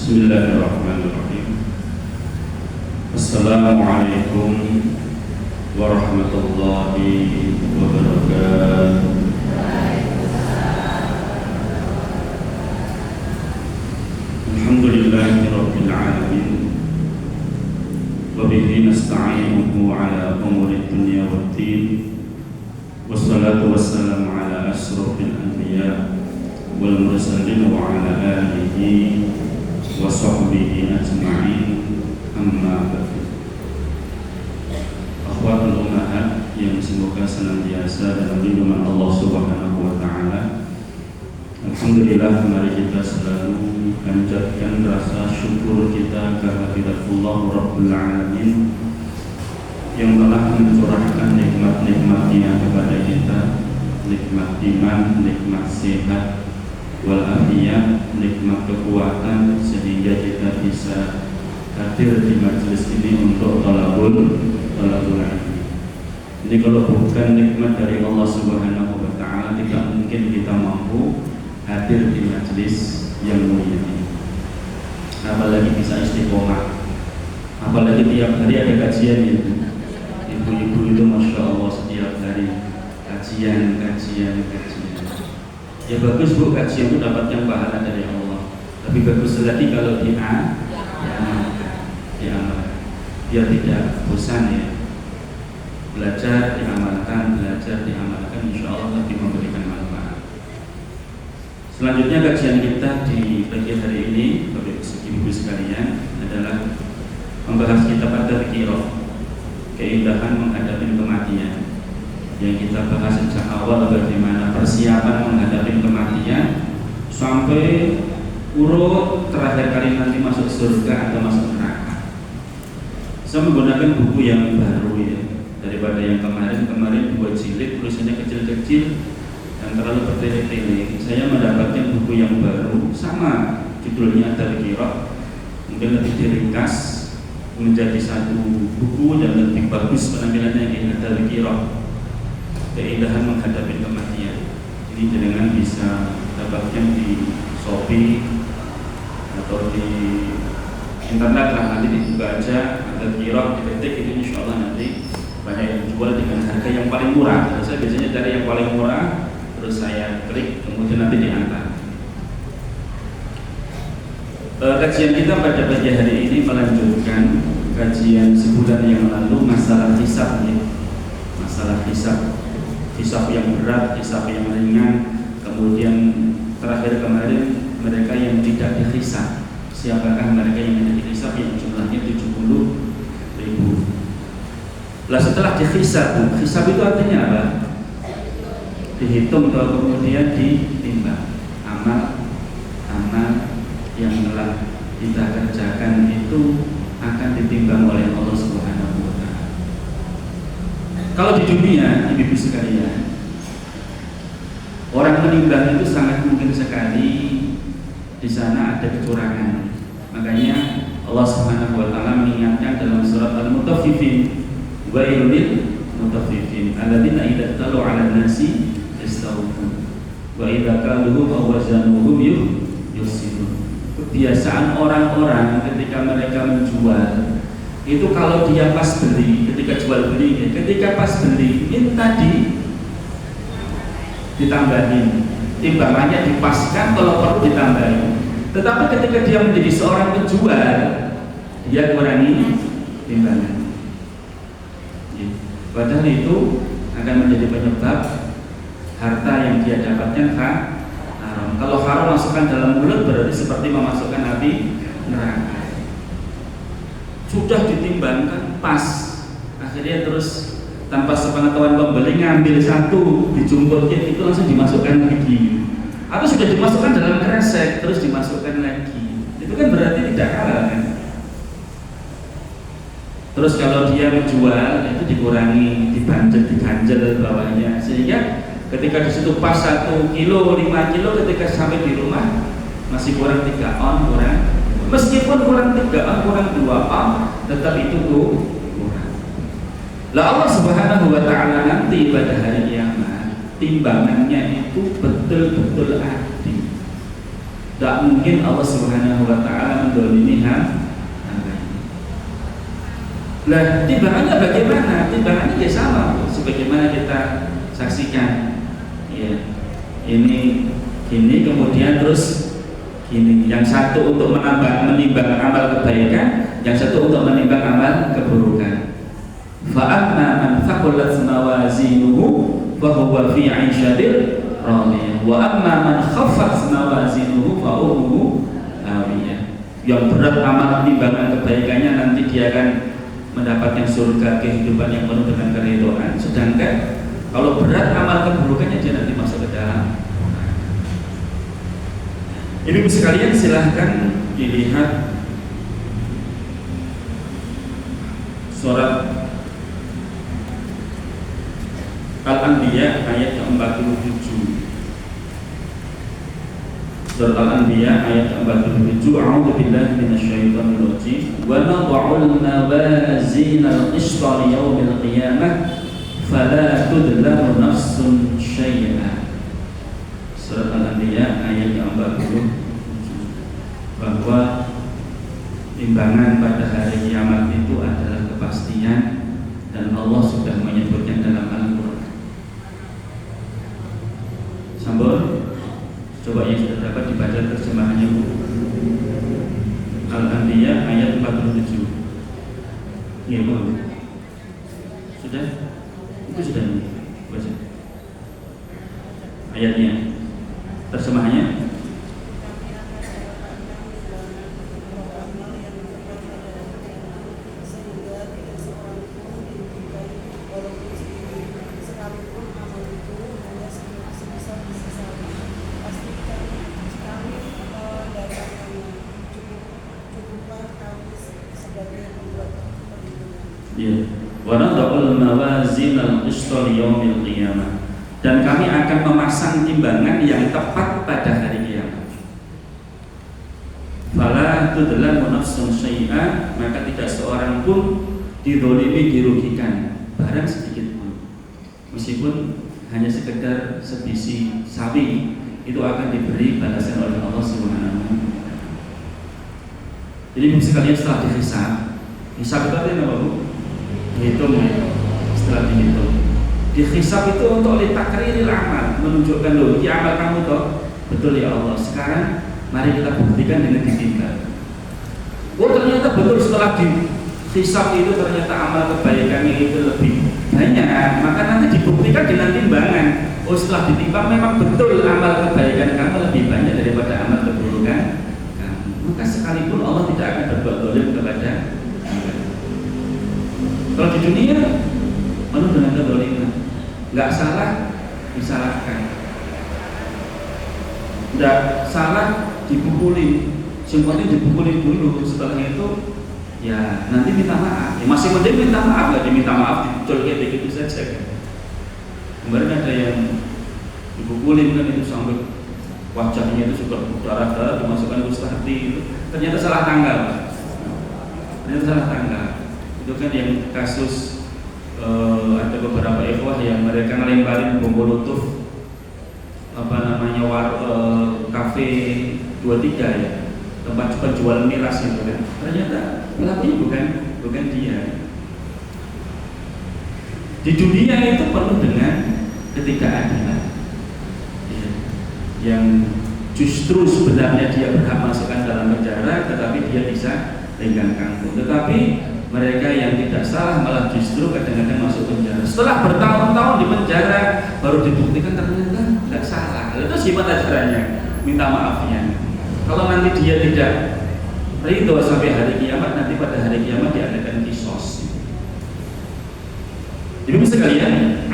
Bismillahirrahmanirrahim. Assalamualaikum warahmatullahi wabarakatuh. Alhamdulillahi rabbil alamin. Wa bihi nasta'inuhu ala umuri dunya waddin. Wassalatu wassalamu ala asrofil anbiya wal mursalin wa ala alihi wa sahbihi ajma'in, amma ba'du. Akhwatul ummahat yang semoga senantiasa dalam lindungan Allah Subhanahu wa taala. Alhamdulillah, mari kita selalu panjatkan rasa syukur kita kehadiratullah Rabbul Alamin yang telah mencurahkan nikmat-nikmatnya kepada kita, nikmat iman, nikmat sehat wal afiyah, nikmat kekuatan, sehingga kita bisa hadir di majelis ini untuk talabul ilmi. Ini kalau bukan nikmat dari Allah Subhanahu wa taala, tidak mungkin kita mampu hadir di majelis yang mulia ini. Apalagi bisa istiqomah, apalagi tiap hari ada kajian itu. Ibu-ibu itu masya Allah setiap hari kajian. Ya bagus bu, kajian itu dapatkan pahala dari Allah. Tapi bagus lagi kalau diamalkan, biar tidak bosan ya. Belajar diamalkan, insya Allah lebih memberikan manfaat. Selanjutnya kajian kita di pagi hari ini, Bapak Ibu sekalian, adalah membahas kitab At-Tadhkirah, keindahan menghadapi kematian. Yang kita bahas sejak awal bagaimana persiapan menghadapi kematian sampai urut terakhir kali nanti masuk surga atau masuk neraka. Saya menggunakan buku yang baru ya, daripada yang kemarin 2 jilid, tulisannya kecil-kecil dan terlalu bertele-tele. Saya mendapatkan buku yang baru, sama judulnya Tadhkirah, mungkin lebih diringkas menjadi satu buku dan lebih bagus penampilannya ini, Tadhkirah, keindahan menghadapi kematian. Ini jenengan bisa dapatkan di Shopee atau di internet lah, nanti dibuka aja Tadhkirah, diketik itu insya Allah nanti banyak yang jual dengan harga yang paling murah. Saya biasanya cari yang paling murah, terus saya klik, kemudian nanti diantar. Kajian kita pada pagi hari ini melanjutkan kajian sebulan yang lalu, masalah hisab ya. Masalah hisab yang berat, hisab yang ringan, kemudian terakhir kemarin mereka yang tidak dihisab. Siapakah mereka yang tidak dihisab, yang jumlahnya 70.000. Lah setelah dihisab, hisab itu artinya apa? Dihitung atau kemudian ditimbang. Amal yang telah kita kerjakan itu akan ditimbang oleh Allah Subhanahu wa taala. Kalau di dunia, ibu-ibu sekalian, orang menimbang itu sangat mungkin sekali di sana ada kecurangan. Makanya Allah Subhanahu wa taala mengingatkan dalam surat Al-Mutaffifin, wailul mutaffifin alladzina idza talu 'alan nasi yastawfun wa idza kaluhum aw wazanuhum yusirun. Kebiasaan orang-orang ketika mereka menjual itu, kalau dia pas beli, ketika jual beli, ketika pas beli minta ditambahin, timbangannya dipaskan, kalau perlu ditambahin. Tetapi ketika dia menjadi seorang penjual, dia kurangi timbangan. Padahal itu akan menjadi penyebab harta yang dia dapatkan haram. Kalau haram masukkan dalam mulut berarti seperti memasukkan api neraka. Sudah ditimbangkan pas, akhirnya terus tanpa sepengetahuan pembeli ngambil satu, dijumputin, itu langsung dimasukkan lagi. Atau sudah dimasukkan dalam kresek terus dimasukkan lagi. Itu kan berarti tidak halal kan? Terus kalau dia menjual itu dikurangi, diganjel bawahnya, sehingga ketika di situ pas 1 kilo, 5 kilo, ketika sampai di rumah masih kurang 3 on, meskipun kurang 3 on, kurang 2 on, tetap itu kurang. Lah Allah Subhanahu wa taala nanti pada hari kiamat timbangannya itu betul-betul adil. Tidak mungkin Allah Subhanahu wa taala mendolimi hamba. Lah timbangannya bagaimana? Timbangannya ya sama sebagaimana kita saksikan. Ya. Ini gini kemudian terus gini. Yang satu untuk menimbang amal kebaikan, yang satu untuk menimbang amal keburukan. Fa amma man thaqulat mawazinuhu fa huwa fi 'ishatin radiyah wa amma man khaffat mawazinuhu fa ummuhu hawiyah. Yang berat amal timbangan kebaikannya nanti dia akan mendapatkan surga, kehidupan yang penuh dengan keridhaan. Sedangkan kalau berat amal keburukannya dia nanti masuk ke dalam. Ibu sekalian silahkan dilihat surat Al-Anbiya ayat ke-47. Surat Al-Anbiya ayat ke-47. A'udzu billahi minasyaitonir rajim. Wa nad'ul mawazinal qista li yaumil qiyamah fala tudlamu nafsun syai'a. Surat Al-Anbiya ayat ke-47, bahwa timbangan pada hari kiamat itu adalah kepastian dan Allah sudah menyebutkan dalam Al-Qur'an. Sambung. Coba yang sudah dapat dibaca terjemahannya, Bu. Al-Anbiya ayat 47. Iya, Bu. Sudah? Itu sudah baca. Ayatnya. Terjemahannya. Wanadul mawazinal qista liyaumil qiyamah, dan kami akan memasang timbangan yang tepat pada hari kiamat. Fala tudlamu nafsun syai'a, maka tidak seorang pun dizalimi, dirugikan barang sedikit pun, meskipun hanya sekedar sebiji sapi, itu akan diberi balasan oleh Allah Subhanahu wa taala. Jadi sekalian setelah dihisab, hisab itu artinya apa, Bu? Dihitung ya. Setelah dihitung, dihisab itu untuk litakriril amal, menunjukkan loh, ini amal kamu toh betul ya Allah. Sekarang mari kita buktikan dengan ditimbang. Oh ternyata betul, setelah dihisab itu ternyata amal kebaikannya itu lebih banyak, maka nanti dibuktikan dengan timbangan. Oh setelah ditimbang memang betul amal kebaikan kamu lebih banyak daripada amal keburukan kamu. Maka sekalipun Allah tidak akan berbuat zalim kepada kamu. Kalau di dunia penuh dengan kezaliman, nggak salah disalahkan, nggak salah dipukulin, semuanya dipukulin dulu, setelah itu ya nanti minta maaf. Ya, masih mending minta maaf, nggak diminta maaf dicol kayak begitu saja. Kemarin ada yang dipukulin kan itu sampai wajahnya itu sudah darah-darah, dimasukkan ke hati itu, ternyata salah tanggal, ternyata salah tanggal. Itu kan yang kasus ada beberapa ikhwah yang mereka ngelemparin bom molotov kafe 23 ya, tempat penjual miras itu kan. Ternyata pelakunya bukan dia. Di dunia itu penuh dengan ketidakadilan, ya, yang justru sebenarnya dia berhak masukkan dalam penjara, tetapi dia bisa tinggal kampung. Tetapi mereka yang tidak salah malah justru kadang-kadang masuk penjara. Setelah bertahun-tahun di penjara baru dibuktikan ternyata tidak salah. Itu gimana caranya? Minta maafnya. Kalau nanti dia tidak ridho sampai hari kiamat, nanti pada hari kiamat diadakan kisos. Ibu sekalian,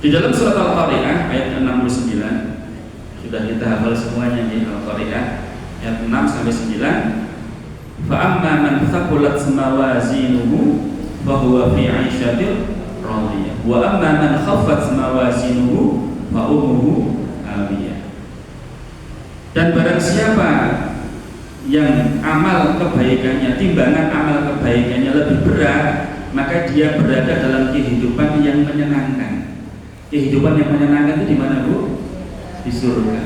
di dalam surat Al-Qari'ah ayat 69 sudah kita hafal semuanya di Al-Qari'ah ayat 6 sampai 9. Fa'amma man thaqulat mawazinuhu fahuwa fi 'ishatin radiyah wa amma man khaffat mawazinuhu fa ummuhu hawiyah. Dan barang siapa yang amal kebaikannya, timbangan amal kebaikannya lebih berat, maka dia berada dalam kehidupan yang menyenangkan. Kehidupan yang menyenangkan itu di mana, Bu? Di di surga.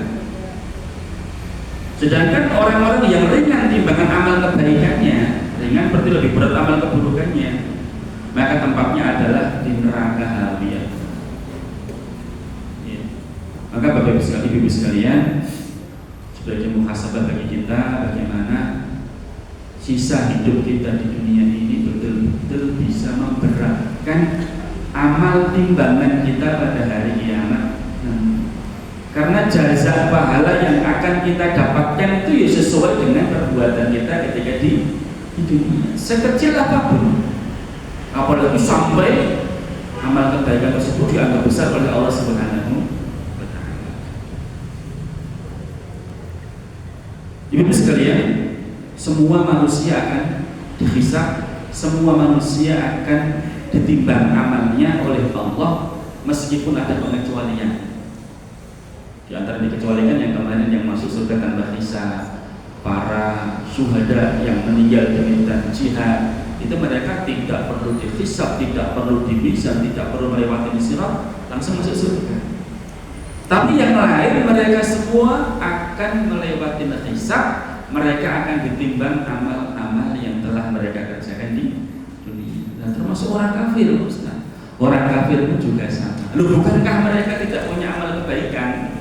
Sedangkan orang-orang yang ringan timbangan amal kebaikannya, ringan berarti lebih berat amal keburukannya, maka tempatnya adalah di neraka hawiyah. Ya. Maka Bapak Ibu sekalian, sebagai muhasabah bagi kita, bagaimana sisa hidup kita di dunia ini betul-betul bisa memberatkan amal timbangan kita pada hari kiamat. Karena jasa pahala yang akan kita dapatkan itu ya sesuai dengan perbuatan kita ketika di dunia, sekecil apapun. Apalagi sampai amal kebaikan tersebut dianggap besar oleh Allah Subhanahu wa Ta'ala. Ibu sekalian, semua manusia akan dihisab, semua manusia akan ditimbang amalnya oleh Allah, meskipun ada pengecualian. Di antara dikecualikan yang kemarin yang masuk surga tanpa hisab, para syuhada yang meninggal demi jihad, itu mereka tidak perlu dihisab, tidak perlu dihisab, tidak perlu melewati sirat, langsung masuk surga. Tapi yang lain mereka semua akan melewati hisab, mereka akan ditimbang amal-amal yang telah mereka kerjakan di dunia. Dan termasuk orang kafir, Ustaz. Orang kafir pun juga sama. Loh, bukankah mereka tidak punya amal kebaikan?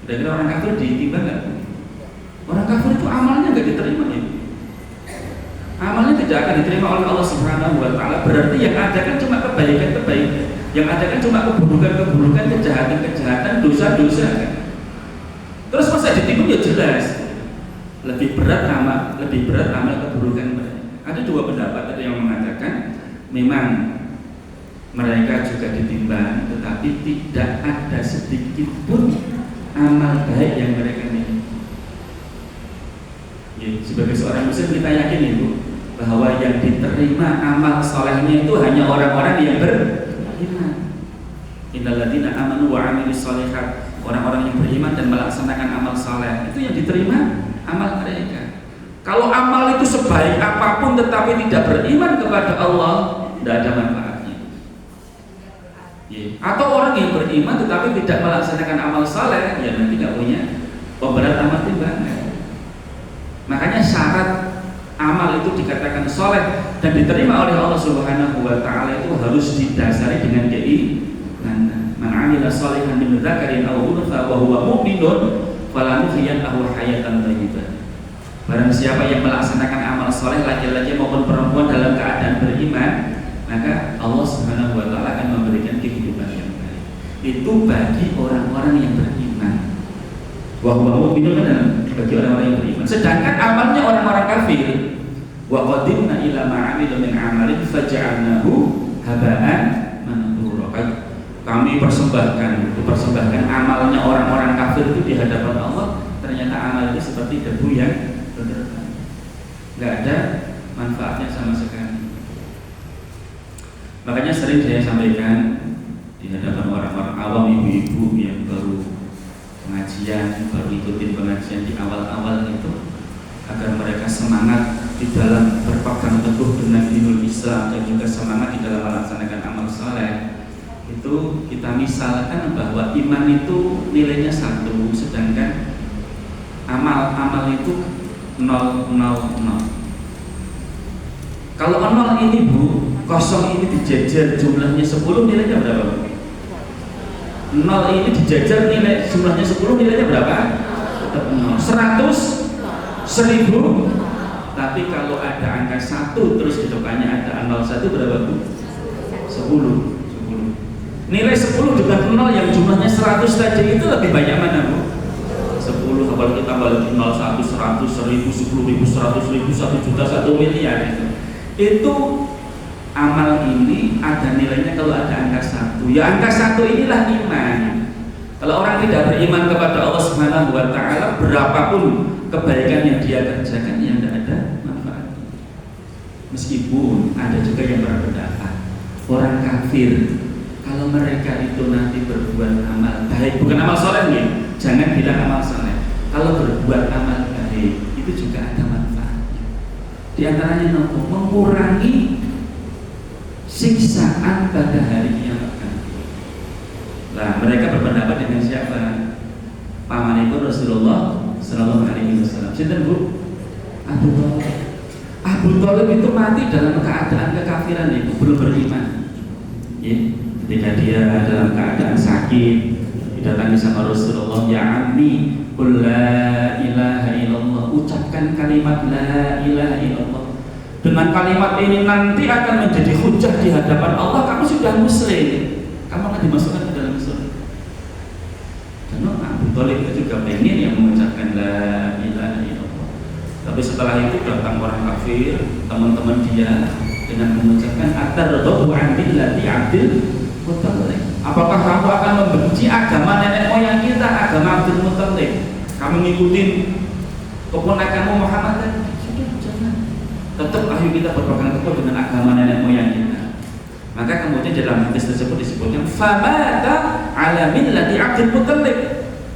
Kira-kira orang kafir ditimbang nggak? Orang kafir itu amalnya nggak diterima ya. Amalnya tidak akan diterima oleh Allah Subhanahu wa Ta'ala. Berarti yang ada kan cuma kebaikan-kebaikan, yang ada kan cuma keburukan-keburukan, kejahatan-kejahatan, dosa-dosa kan. Terus masa ditimbang ya jelas lebih berat amal keburukan mereka. Ada dua pendapat, ada yang mengatakan memang mereka juga ditimbang, tetapi tidak ada sedikit pun amal baik yang mereka miliki. Ya, sebagai seorang muslim kita yakin itu bahwa yang diterima amal solehnya itu hanya orang-orang yang beriman. Innalladzina amanu wa amilus sholihat, orang-orang yang beriman dan melaksanakan amal soleh, itu yang diterima amal mereka. Kalau amal itu sebaik apapun tetapi tidak beriman kepada Allah, tidak ada manfaatnya. Atau orang yang beriman tetapi tidak melaksanakan amal saleh, ya nanti nggak punya pemberat amal timbangan. Makanya syarat amal itu dikatakan saleh dan diterima oleh Allah Subhanahu wa Ta'ala itu harus didasari dengan keimanan. Man 'amila shalihan min dzakarin aw untha wa huwa mu'minun falanuhyiyannahu hayatan thayyibah. Barang siapa yang melaksanakan amal saleh laki-laki maupun perempuan dalam keadaan beriman, maka Allah Subhanahu wa Ta'ala akan memberikan kehidupan yang baik. Itu bagi orang-orang yang beriman. Wa huwa mu'minun, bagi orang-orang yang beriman. Sedangkan amalnya orang-orang kafir. Wa qadimna ila ma 'amilu min 'amalin faj'alnahu haba'an manthura. Kami persembahkan amalnya orang-orang kafir itu di hadapan Allah, ternyata amal itu seperti debu yang berterbangan. Enggak ada manfaatnya sama sekali. Makanya sering saya sampaikan di hadapan orang-orang awam, ibu-ibu yang baru pengajian, baru ikutin pengajian di awal-awal itu, agar mereka semangat di dalam berpegang teguh dengan dinul Islam dan juga semangat di dalam melaksanakan amal saleh. Itu kita misalkan bahwa iman itu nilainya 1, sedangkan amal itu 0,00. Kalau 0 ini Bu, kosong ini dijajar jumlahnya 10, nilainya berapa? 0 ini dijajar nilai jumlahnya 10, nilainya berapa? 100, 1000. Tapi kalau ada angka 1 terus di depannya ada 01, berapa Bu? 10. Nilai 10 dengan 0 yang jumlahnya 100 saja itu lebih banyak mana Bu? 10. Kalau kita balik 0, 1, 100, 1000, 10.000, 100.000, 1 juta, 1 miliar itu amal ini ada nilainya kalau ada angka 1. Ya angka 1 inilah iman. Kalau orang tidak beriman kepada Allah Subhanahu wa Ta'ala, berapapun kebaikan yang dia kerjakan ya tidak ada manfaatnya. Meskipun ada juga yang berpendapat orang kafir kalau mereka itu nanti berbuat amal baik, bukan amal soleh nih, jangan bilang amal soleh. Kalau berbuat amal baik itu juga ada manfaatnya. Di antaranya mengurangi siksaan pada hari kiamat. Nah, mereka berpendapat dengan siapa? Pamanipun Rasulullah Sallallahu Alaihi Wasallam. Sinten Bu? Abu Thalib. Abu Thalib itu mati dalam keadaan kekafiran, itu belum beriman. Ya, ketika dia dalam keadaan sakit, didatangi sama Rasulullah, ya Ammi, qul la ilaha illallah, ucapkan kalimat la ilaha illallah. Dengan kalimat ini nanti akan menjadi hujah di hadapan Allah, kamu sudah muslim, kamu akan dimasukkan ke dalam surga. Dan Abu Thalib itu juga pengen yang mengucapkan la ilaha illallah. Tapi setelah itu datang orang kafir, teman-teman dia, dengan mengucapkan atardahu an billati Abdul Muttalib. Apakah kamu akan membenci agama nenek moyang kita, agama Abdul Muttalib? Kamu ngikutin keponakanmu Muhammad tadi? Sudah, jangan. Tetap ayo kita berpegang teguh dengan agama nenek moyang kita. Maka kemudian dalam hadis tersebut disebutkan famata ala millati Abdul Muttalib.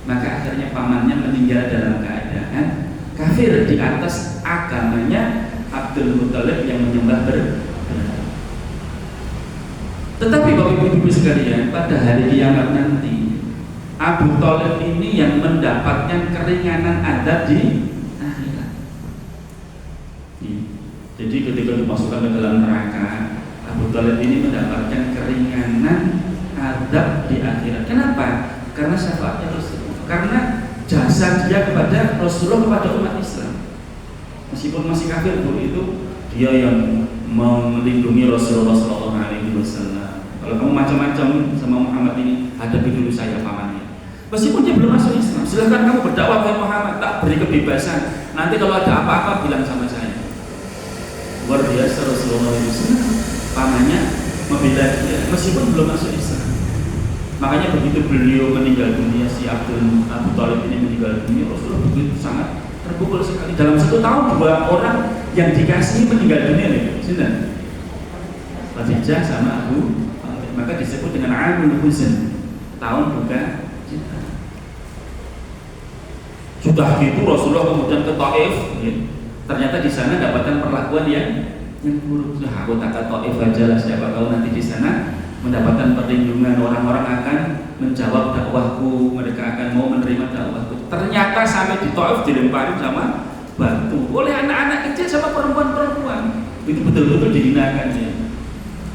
Maka akhirnya pamannya meninggal dalam keadaan kafir di atas agamanya Abdul Muttalib yang menyembah berhala. Tetapi Bapak Ibu sekalian, pada hari kiamat nanti Abu Thalib ini yang mendapatkan keringanan azab di akhirat. Jadi ketika dimasukkan ke dalam neraka, Abu Thalib ini mendapatkan keringanan azab di akhirat. Kenapa? Karena syafaatnya Rasulullah. Karena jasa dia kepada Rasulullah, kepada umat Islam. Meskipun masih kafir Bu, itu dia yang melindungi Rasulullah Sallallahu Alaihi Wasallam. Kalau kamu macam-macam sama Muhammad ini, hadapi dulu saya pamannya. Meskipun dia belum masuk Islam, silahkan kamu berdakwah kepada Muhammad, tak beri kebebasan. Nanti kalau ada apa-apa bilang sama saya. Luar biasa Rasulullah SAW, pamannya membela dia meskipun belum masuk Islam. Makanya begitu beliau meninggal dunia, si Abu Thalib ini meninggal dunia, Rasulullah begitu sangat terpukul sekali. Dalam 1 tahun 2 orang yang dikasihi meninggal dunia nih, sudah. Khadijah sama Abu, maka disebut dengan Amul Huzn, tahun duka cita. Sudah gitu Rasulullah kemudian ke Taif, ya. Ternyata di sana dapatkan perlakuan yang buruk. Sudah aku tak ke Taif aja lah, siapa tahu nanti di sana mendapatkan perlindungan, orang-orang akan menjawab dakwahku, mereka akan mau menerima dakwahku. Ternyata sampai di Taif dilempari sama batu oleh anak-anak kecil sama perempuan-perempuan. Itu betul-betul dihinakan ya.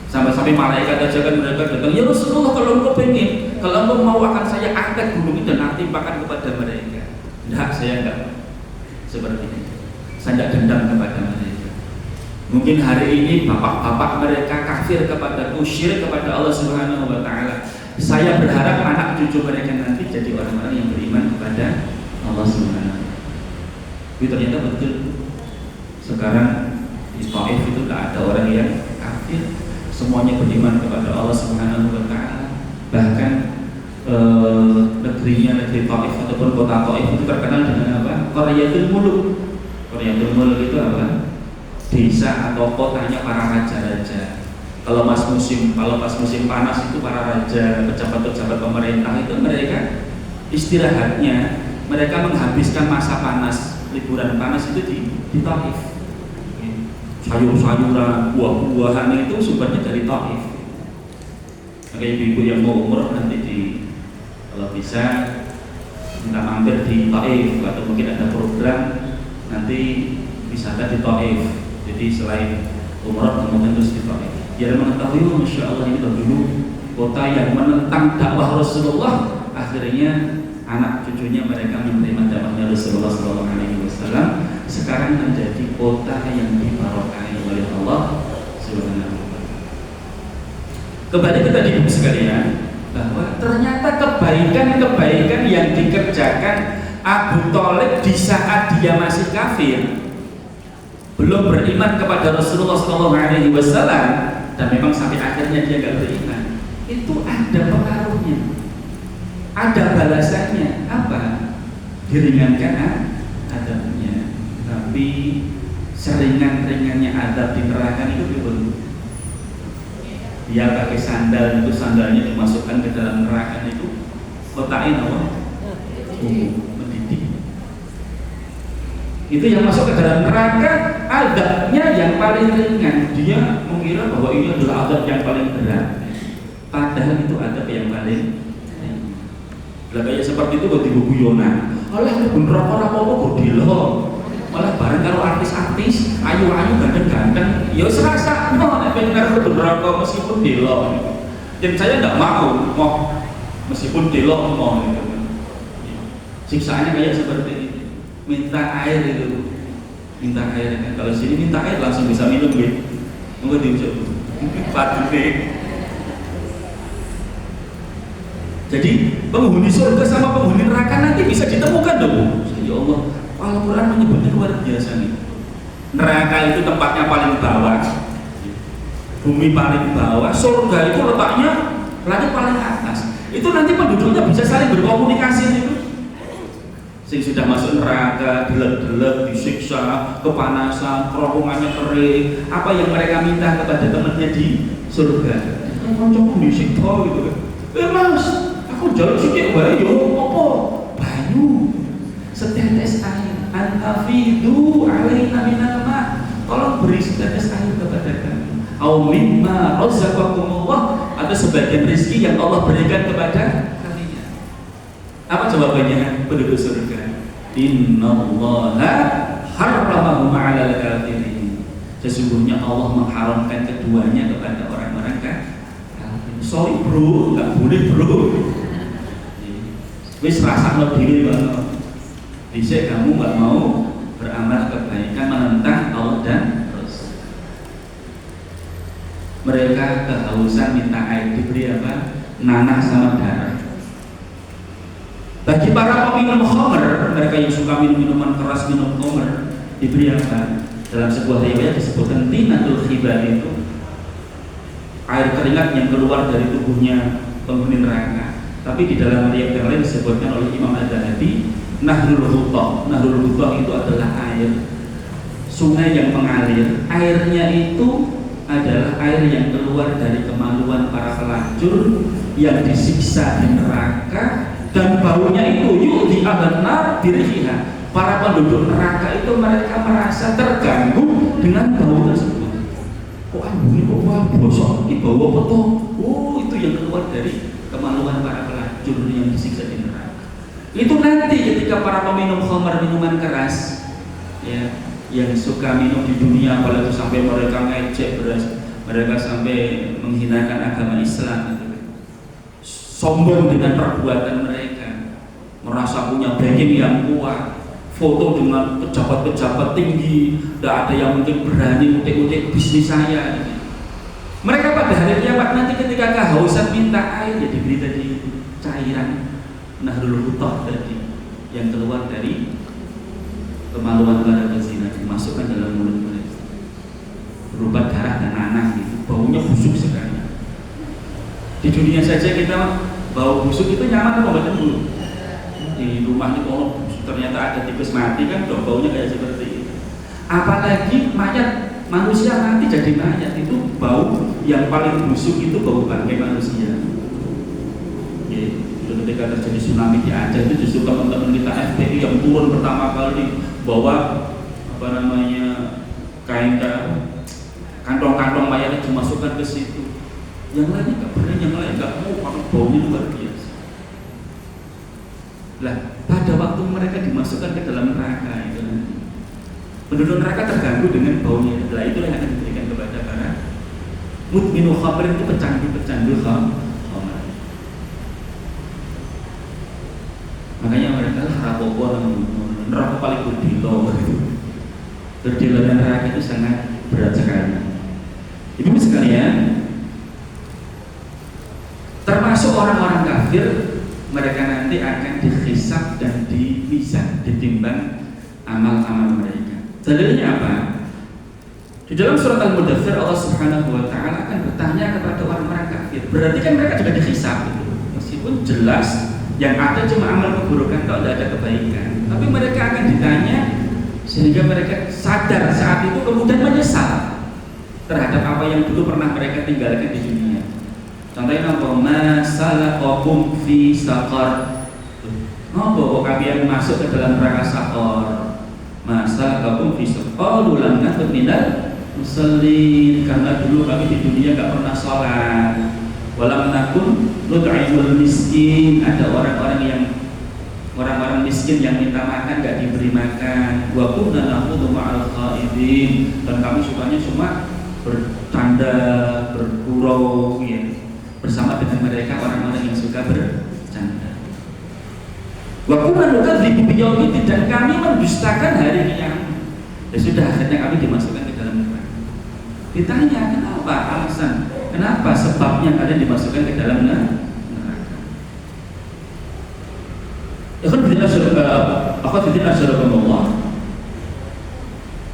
Sampai-sampai malaikat aja kan mereka datang, ya Rasulullah kalau engkau pengen, kalau engkau mau akan saya angkat gunung itu dan timpakan kepada mereka. Tidak, saya enggak seperti itu. Saya enggak dendam kepada mereka. Mungkin hari ini bapak-bapak mereka kafir kepadaku, syirik kepada Allah Subhanahu wa Ta'ala. Saya berharap anak cucu mereka nanti jadi orang-orang yang beriman kepada Allah Subhanahu wa Ta'ala. Tapi ternyata betul. Sekarang di Taif itu tidak ada orang yang kafir. Semuanya beriman kepada Allah Subhanahu wa Ta'ala. Bahkan negeri Taif ataupun kota Taif itu terkenal dengan apa? Qaryatul Muluk. Qaryatul Muluk itu apa? Desa atau kotanya para raja-raja. Kalau pas musim panas itu para raja, pejabat-pejabat pemerintah itu mereka istirahatnya, mereka menghabiskan masa panas, liburan panas itu di Taif. Sayur-sayuran, buah-buahan itu sumbernya dari Taif. Maka ibu-ibu yang mau umroh nanti kalau bisa minta mampir di Taif, atau mungkin ada program nanti wisata di Taif. Jadi selain umroh kemudian terus di Taif. Biar mengetahui, masya Allah ini dulu kota yang menentang dakwah Rasulullah, akhirnya anak cucunya mereka menerima dakwahnya Rasulullah SAW. Sekarang menjadi kota yang dibarokahi oleh Allah Subhanahu wa Ta'ala. Kembali kita di buku sekalian, bahwa ternyata kebaikan-kebaikan yang dikerjakan Abu Thalib di saat dia masih kafir, belum beriman kepada Rasulullah SAW, dan memang sampai akhirnya dia gak beriman, itu ada pengaruhnya, ada balasannya. Apa? Diringankan adabnya. Tapi seringan-ringannya adab di neraka itu betul. Dia pakai sandal, itu sandalnya dimasukkan ke dalam neraka itu kotain apa? Mendidih. Itu yang masuk ke dalam neraka, adabnya yang paling ringan. Dia mengira bahwa ini adalah adab yang paling berat, padahal itu adab yang paling ringan. Lah kayak seperti itu kok guyonan. Oleh kebun rokok apa-apa kok dilo. Malah bareng karo artis-artis, ayu-ayu ganteng-ganteng. Ya wis rasakno nek pengen karo kebun rokok meskipun dilo. Dan saya enggak mau meskipun dilo mau gitu. Siksaannya kayak seperti ini. Minta air itu. Minta air kan. Kalau sini minta air langsung bisa minum gitu. Monggo diucap. Padune. Jadi penghuni surga sama penghuni neraka nanti bisa ditemukan dong. Ya Allah, Al-Quran menyebutnya luar biasa nih. Neraka itu tempatnya paling bawah, bumi paling bawah, surga itu letaknya langit paling atas. Itu nanti penduduknya bisa saling berkomunikasi itu. Sing sudah masuk neraka, delek-delek, disiksa, kepanasan, kerongkongannya kering. Apa yang mereka minta kepada temannya di surga? Kancaku disiksa gitu kan. Mas, aku jaluk sithik wae yo, apa? Banyu. Setetes air. Antafidu alaina minal ma. Tolong beri setetes air kepada kami. Au mimma razaqakumullah, atau sebagian rezeki yang Allah berikan kepada kalian. Apa jawabannya penduduk surga? Innallaha harramahum 'alal kafirin. Sesungguhnya Allah mengharamkan keduanya kepada orang-orang kafir. Sorry bro, nggak boleh bro. Wis rasakno diri banget. Dhisik kamu nggak mau beramal kebaikan menentang Allah dan Rasul. Mereka kehausan minta air, diberi apa? Nanah sama darah. Bagi para peminum khamr, mereka yang suka minum minuman keras, minum khamr, diberi apa? Dalam sebuah riwayat disebutkan tinatul khibar, itu air keringat yang keluar dari tubuhnya penghuni neraka. Tapi di dalam riwayat yang lain disebutkan oleh Imam Ad-Dhahabi, Nahrul Ghutah. Nahrul Ghutah itu adalah air sungai yang mengalir. Airnya itu adalah air yang keluar dari kemaluan para pelacur yang disiksa di neraka, dan baunya itu yu'dhi alannar dirihiha. Para penduduk neraka itu mereka merasa terganggu dengan bau tersebut. Kok ambune kok bosok, iki bau apa toh? Oh, itu yang keluar dari kemaluan para pelacur yang disiksa di neraka. Itu nanti ketika para peminum khamar, minuman keras, ya, yang suka minum di dunia, apalagi sampai mereka ngejek, mereka sampai menghinakan agama Islam, sombong dengan perbuatan mereka, merasa punya backing yang kuat, foto dengan pejabat-pejabat tinggi, tidak ada yang mungkin berani utik-utik bisnis saya. Mereka pada hari kiamat nanti ketika kehausan minta air, ya diberi tadi cairan Nahrul Ghutah tadi yang keluar dari kemaluan para pezina, dimasukkan dalam mulut mereka, berupa darah dan nanah gitu. Baunya busuk sekali. Di dunia saja kita bau busuk itu nyaman apa enggak dulu? Di rumah ini kalau ternyata ada tikus mati kan baunya kayak seperti itu. Apalagi mayat manusia mati jadi mayat, itu bau yang paling busuk itu bau bangkai manusia. Ketika terjadi tsunami di Aceh itu justru teman-teman kita FPI yang turun pertama kali bawa kantong-kantong mayat dimasukkan ke situ. Yang lainnya nggak pernah, yang lain nggak mau karena baunya luar biasa. Lah pada waktu mereka dimasukkan ke dalam neraka itu nanti penduduk neraka terganggu dengan baunya. Lah itu yang akan diberikan kepada para mudminu khamr, itu pecandu khamr. Makanya mereka rapopo neraka paling berdilo gitu. Berdilo dan neraka itu sangat berat sekali. Ibu sekalian, termasuk orang-orang kafir, mereka nanti akan dihisab dan dimizan, ditimbang amal-amal mereka. Dalilnya apa? Di dalam surat Al-Mudaththir Allah Subhanahu wa taala akan bertanya kepada orang-orang kafir. Berarti kan mereka juga dihisab gitu. Meskipun jelas yang ada cuma amal keburukan, kalau tidak ada kebaikan. Tapi mereka akan ditanya sehingga mereka sadar saat itu, kemudian menyesal terhadap apa yang dulu pernah mereka tinggalkan di dunia. Contohnya apa? Masalaqakum fi saqar. Apa kalian masuk ke dalam neraka saqar? Masalaqakum fi saqar. Qalu lam nakun minal musallin. Karena dulu kami di dunia enggak pernah sholat. Walam nakun nut'imul miskin, ada orang-orang miskin yang minta makan gak diberi makan. Wa kunna nakhudhu ma'al khaidin, dan kami sukanya cuma bercanda, bergurau ya, bersama dengan mereka orang-orang yang suka bercanda. Wa kunna nukadzibu biyaumid, dan kami mendustakan hari kiamat. Ya sudah, akhirnya kami dimasukkan ke dalam neraka. Ditanya kenapa, alasan kenapa, sebabnya kalian dimasukkan ke dalam neraka.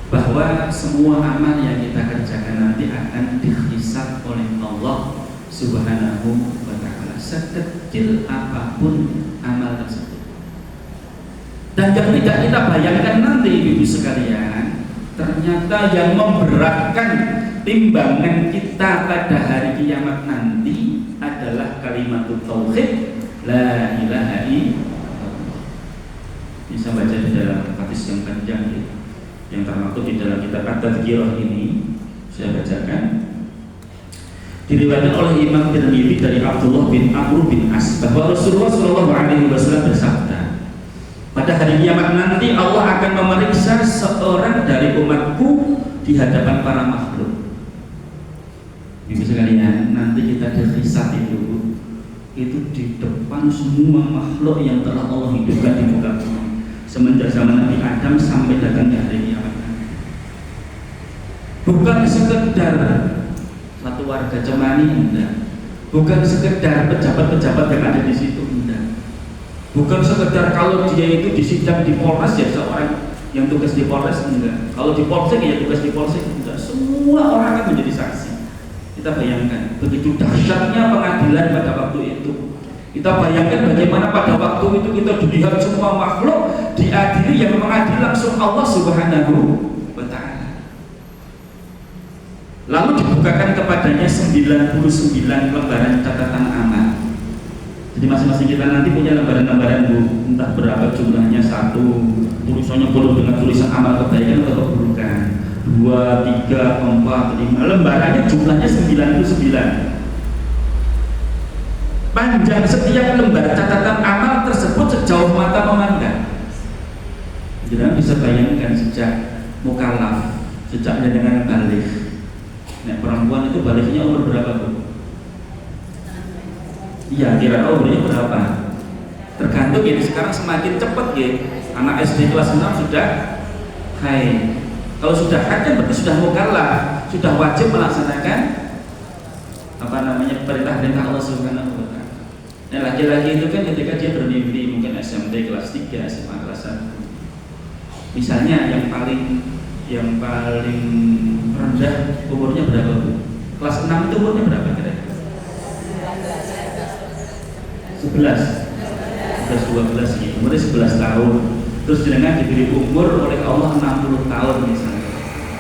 Bahwa semua amal yang kita kerjakan nanti akan dihisab oleh Allah Subhanahu wa ta'ala, sekecil apapun amal tersebut. Dan yang tidak kita bayangkan nanti, ibu sekalian, ternyata yang memberatkan timbangan kita pada hari kiamat nanti adalah kalimat tauhid la ilaha illallah. Bisa baca di dalam hadis yang panjang yang termaktub di dalam kitab At-Tadhkirah ini, saya bacakan. Diriwayatkan oleh Imam Tirmidzi dari Abdullah bin Amr bin As bahwa Rasulullah Shallallahu Alaihi Wasallam bersabda, pada hari kiamat nanti Allah akan memeriksa seorang dari umatku di hadapan para makhluk. Ibu sekalian, nanti kita dihisab itu di depan semua makhluk yang telah Allah hidupkan di muka bumi semenjak zaman Nabi Adam sampai datangnya hari kiamat. Bukan sekedar satu warga Cemani, enggak. Bukan sekedar pejabat-pejabat yang ada di situ, enggak. Bukan sekedar kalau dia itu disidang di Polres ya seorang yang tugas di Polres, enggak. Kalau di Polsek ya tugas di Polsek, enggak. Semua orang akan menjadi saksi. Kita bayangkan begitu dahsyatnya pengadilan pada waktu itu. Kita bayangkan bagaimana pada waktu itu kita dilihat semua makhluk diadili, yang mengadili langsung Allah Subhanahu wa ta'ala. Lalu dibukakan kepadanya 99 lembaran catatan amal. Jadi masing-masing kita nanti punya lembaran-lembaran, Bu, entah berapa jumlahnya, satu tulisannya penuh dengan tulisan amal kebaikan atau keburukan, 2, 3, 4, 5 lembarannya jumlahnya 99. Panjang setiap lembar catatan amal tersebut sejauh mata memandang. Jangan bisa bayangkan sejak mukallaf, sejak dengan balik. Nah, perempuan itu baliknya umur berapa, Bu? Iya, kira umurnya berapa? Tergantung ya, sekarang semakin cepat ya. Anak SD kelas 6 sudah haid. Kalau sudah haid kan berarti sudah mukallaf, sudah wajib melaksanakan perintah-perintah Allah Subhanahu wa ta'ala. Nah, laki-laki itu kan ketika dia bermimpi mungkin SMP kelas 3, SMA kelas 1. Misalnya yang paling rendah umurnya berapa, Bu? Kelas 6 itu umurnya berapa kira-kira? 11, 12 gitu. Umurnya 11 tahun. Terus jenengan diberi umur oleh Allah 60 tahun misalnya.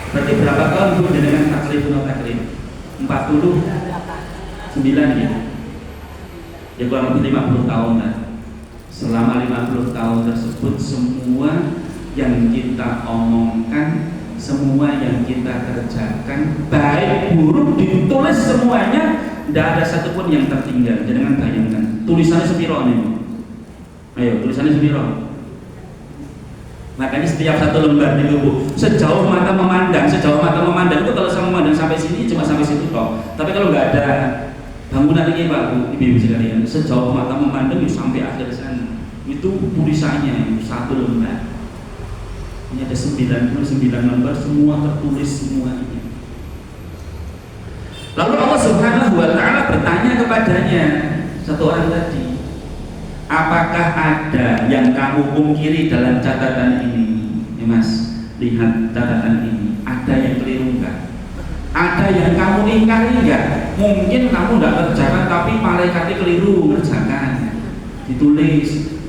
Berarti berapa tahun Bu jenengan taklif atau taklif? 49 gitu. Ya kurang lebih 50 tahun lah. Selama 50 tahun tersebut semua yang kita omongkan, semua yang kita kerjakan, baik buruk ditulis semuanya, tidak ada satupun yang tertinggal. Jangan bayangkan. Tulisannya sepiro nih. Ayo, tulisannya sepiro. Makanya setiap satu lembar itu, Bu, sejauh mata memandang itu kalau sama memandang sampai sini cuma sampai situ toh. Tapi kalau nggak ada bangunan ini, Pak, Bu, ibu sekalian, sejauh mata memandang itu sampai akhir sana. Itu tulisannya satu lembar. Ini ada 99 lembar, semua tertulis semua ini. Lalu Allah Subhanahu wa ta'ala bertanya kepadanya, satu orang tadi, apakah ada yang kamu pungkiri dalam catatan ini? Ya Mas, lihat catatan ini, ada yang keliru enggak? Ada yang kamu ingkari enggak? Mungkin kamu enggak kerjakan tapi malaikatnya keliru ngerjakan, ditulis.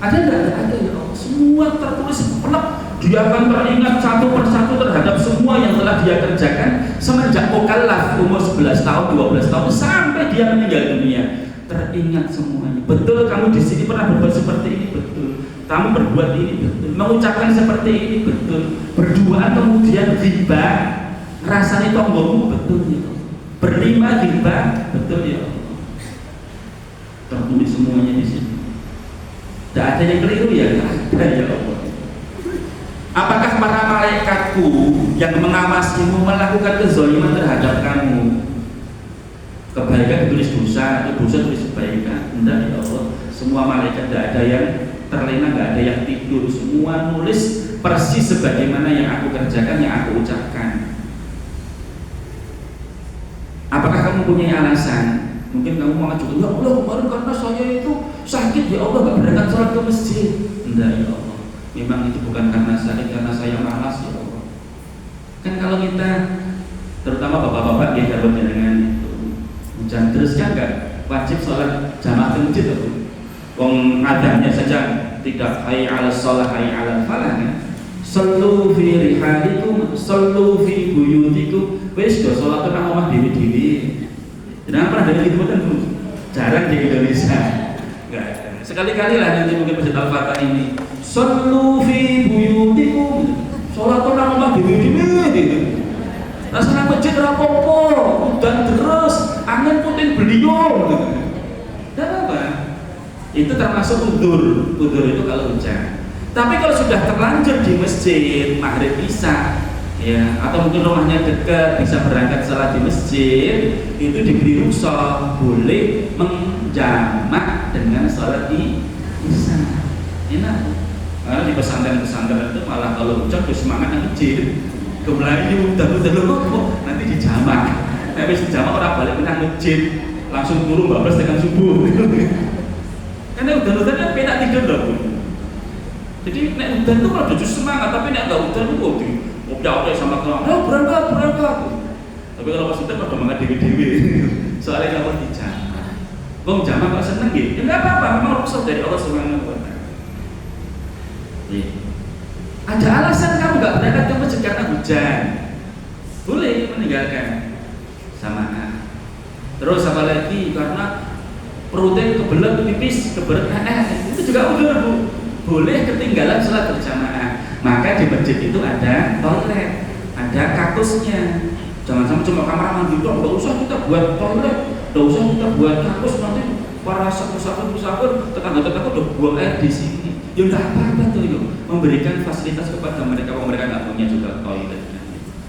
Ada enggak? Ada ya Allah. Semua tertulis plek. Dia akan teringat satu persatu terhadap semua yang telah dia kerjakan semenjak mukallaf umur 11 tahun, 12 tahun sampai dia meninggal dunia. Teringat semuanya. Betul kamu di sini pernah berbuat seperti ini, betul. Kamu berbuat ini, betul. Mengucapkan seperti ini, betul. Berduaan kemudian riba, rasanya tonggomu, betul gitu. berlima ghibah, betul ya Allah. Tertulis semuanya di sini. Tidak ada yang keliru ya, tidak ada ya Allah. Apakah para malaikatku yang mengawasimu melakukan kezaliman terhadap kamu? Kebaikan ditulis dosa, dosa tulis kebaikan. Tidak ya Allah. Semua malaikat tidak ada yang terlena, tidak ada yang tidur. Semua nulis persis sebagaimana yang aku kerjakan, yang aku ucapkan. Apakah kamu punya alasan? Mungkin kamu mau ngajukan, ya Allah kemarin karena saya itu sakit ya Allah gak berangkat sholat ke masjid. Tidak ya Allah, memang itu bukan karena sakit, karena saya malas ya Allah. Kan kalau kita, terutama bapak-bapak ya kalau dengan hujan terus kan gak wajib sholat jamaah ke masjid itu. Wong adanya saja tidak hayya 'alas shalah hayya 'alal falah kan. Sallu fi rihalikum, sallu fi buyutikum. Wis do salat nang omah dhewe-dhewe. Jangan pernah dari itu kan jarang di Indonesia. Enggak. Sekali-kali lah nanti mungkin Masjid Al-Fatah ini. Sallu fi buyutikum. Salat nang omah dhewe-dhewe gitu. Rasanya masjid rapopo, udan terus, angin puting beliung. Dan apa? Itu termasuk udzur. Udzur itu kalau hujan. Tapi kalau sudah terlanjur di masjid maghrib isya, ya, atau mungkin rumahnya dekat bisa berangkat salat di masjid, itu diberi rukhsah boleh menjamak dengan salat di isya. Enak. Karena di pesantren-pesantren itu malah kalau hujan tuh semangat yang kecil, kebelayu, kok nanti dijamak. Habis dijamak orang balik menang masjid, langsung turun bablas tekan subuh. Karena udah-udah kan penak tidur loh. Jadi nek udan itu malah justru semangat, tapi nek enggak udan itu oke sama kawan, ayo berangkat. Tapi kalau pas udan pada semangat dewi-dewi, soalnya kalau dijamah, bang jamah kok seneng gitu, ya nggak apa-apa, memang rukhsah dari Allah Subhanahu Wa Taala. Ada alasan kamu nggak berangkat ke masjid karena hujan, boleh meninggalkan sama. Terus apa lagi karena perutnya kebelet pipis, itu juga udah bu. Boleh ketinggalan sholat berjamaah, maka di masjid itu ada toilet, ada kakusnya. Jangan sampai cuma kamar mandi doang, nggak usah kita buat toilet, nggak usah kita buat kakus, nanti para musafir tetangga-tetangga udah buang air di sini. Ya nggak apa-apa tuh yuk, memberikan fasilitas kepada mereka, kalau mereka nggak punya juga toilet.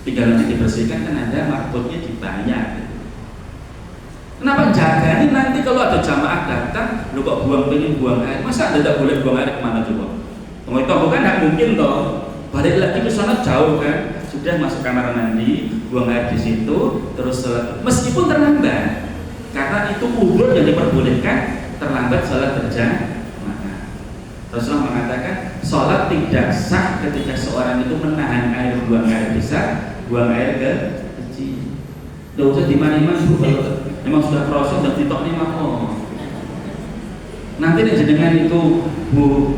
Tinggal nanti dibersihkan kan ada marbotnya dibayar. Kenapa jaga ini nanti kalau ada jamaah datang, lu kok pengen buang air, masa anda tidak boleh buang air kemana coba? Itu bukan nggak mungkin toh, balik lagi ke sana jauh kan, sudah masuk kamar mandi, buang air di situ, terus sholat, meskipun terlambat, karena itu udzur yang diperbolehkan terlambat sholat berjamaah. Rasulullah mengatakan sholat tidak sah ketika seorang itu menahan air, buang air besar, buang air kecil. Tidak usah dimana-mana kalau memang sudah proses dan titok ini mah nanti jenengan itu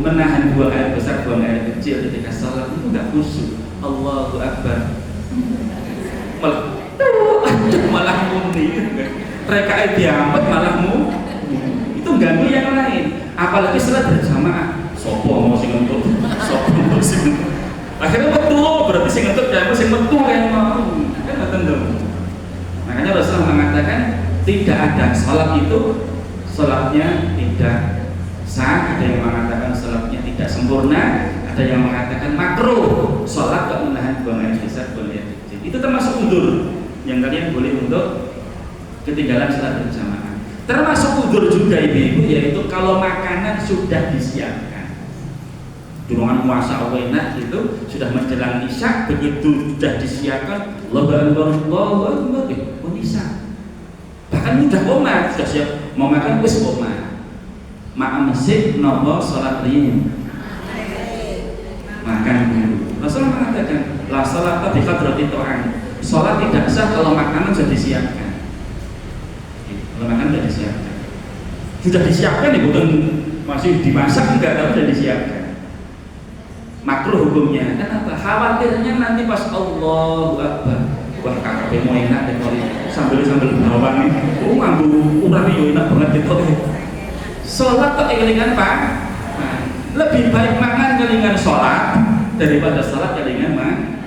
menahan buang air besar, buang air kecil ketika sholat itu nggak khusyuk. Allahu Akbar. Malah murni. Rekaat diamet malah itu ganggu yang lain. Apalagi sholat berjamaah. Sopo mau sing entuk, sopo mau sing entuk. Akhirnya betul berarti sing entuk jamu sing metu kan mau. Kan ngoten lho. Makanya Rasulullah mengatakan tidak ada sholat itu sholatnya tidak sah, ada yang mengatakan sholatnya tidak sempurna, ada yang mengatakan makruh sholat kok menahan buang air besar, buang air kecil. Itu termasuk udzur yang kalian boleh untuk ketinggalan sholat berjamaah. Termasuk udzur juga ibu-ibu, yaitu kalau makanan sudah disiapkan, dorongan puasa enak itu sudah menjelang isya, begitu sudah disiapkan Allahu Akbar, isya. Bahkan udah koma, sudah siap mau makan wis koma. Makan masjid nopo sholat rin. Makan dulu. Rasulullah mengatakan la sholata bi hadrati ta'am. Sholat tidak sah kalau makanan sudah disiapkan. Kalau makanan sudah disiapkan. Sudah disiapkan ya bukan masih dimasak, enggak, tapi sudah disiapkan. Makruh hukumnya. Kenapa? Khawatirnya nanti pas Allahu Akbar, wah kakak mau enak deh sambil bawang nih, nganggu umrah yo enak banget gitu. Sholat kok kelingan pak? Nah, lebih baik makan kelingan sholat daripada sholat kelingan mah.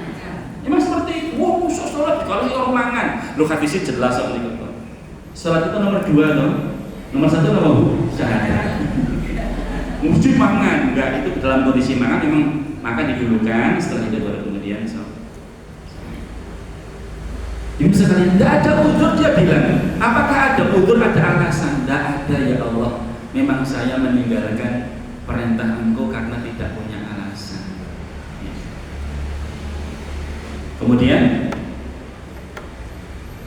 Emang seperti itu. Wah, sholat kalau orang mangan, Lu hadisnya jelas kok niku. Salat itu nomor 2 toh. Nomor 1 nomor syahadat. Mesti mangan, enggak itu dalam kondisi makan memang makan didulukan, setelah itu baru kemudian sholat. Ibu sekalian, tidak ada udzur, dia bilang, apakah ada udzur, ada alasan? Tidak ada ya Allah, memang saya meninggalkan perintah Engkau karena tidak punya alasan. Kemudian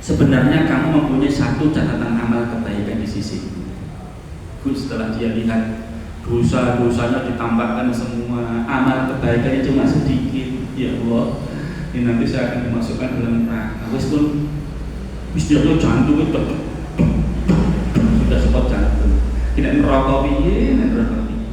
sebenarnya kamu mempunyai satu catatan amal kebaikan di sisiku. Setelah dia lihat dosa-dosanya ditambahkan semua, amal kebaikannya cuma sedikit, ya Allah, ini nanti saya akan dimasukkan dalam neraka. Wis pun istilahnya jantung itu sudah sempat jantung. Tidak neraka piye, neraka piye.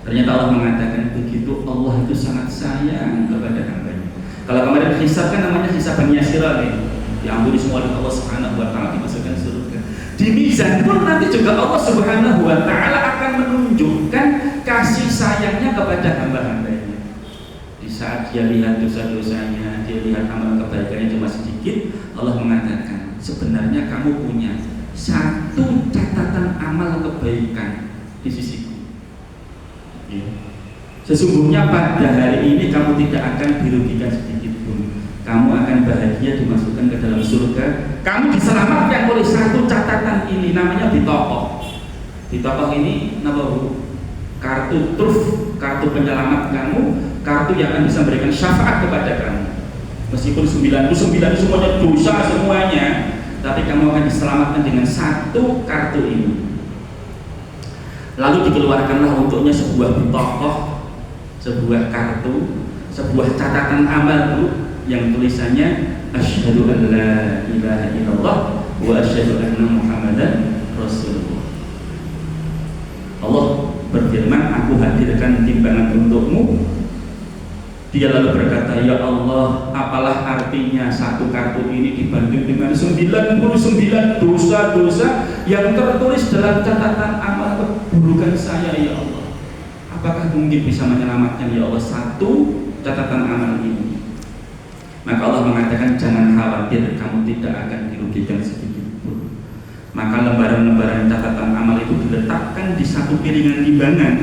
Ternyata Allah mengatakan begitu, Allah itu sangat sayang kepada hambanya. Kalau kemarin hisab kan namanya hisaban yasira nih. Diampuni semua oleh Allah Subhanahu wa taala, dimasukkan surga. Di mizan pun nanti juga Allah Subhanahu wa taala akan menunjukkan kasih sayangnya kepada hamba-hambanya. Di saat dia lihat dosa-dosanya, dia lihat amal kebaikannya cuma sedikit, Allah mengatakan, sebenarnya kamu punya satu catatan amal kebaikan di sisiku. Sesungguhnya pada hari ini kamu tidak akan dirugikan sedikit pun. Kamu akan bahagia dimasukkan ke dalam surga. Kamu diselamatkan oleh satu catatan ini, namanya bitokoh. Bitokoh ini apa Bu? Kartu truf, kartu penyelamat kamu, kartu yang akan bisa memberikan syafaat kepada kamu. Meskipun 99 semuanya dosa semuanya, tapi kamu akan diselamatkan dengan satu kartu ini. Lalu dikeluarkanlah untuknya sebuah bitokoh, sebuah kartu, sebuah catatan amal Bu, yang tulisannya asyhadu an la ilaha illallah wa asyhadu anna muhammadan rasulullah. Allah berfirman, aku hadirkan timbangan untukmu. Dia lalu berkata, ya Allah, apalah artinya satu kartu ini dibanding dengan 99 dosa-dosa yang tertulis dalam catatan amal keburukan saya, ya Allah. Apakah mungkin bisa menyelamatkan ya Allah satu catatan amal ini? Maka Allah mengatakan, jangan khawatir, kamu tidak akan dirugikan sedikit pun. Maka lembaran-lembaran catatan amal itu diletakkan di satu piringan timbangan,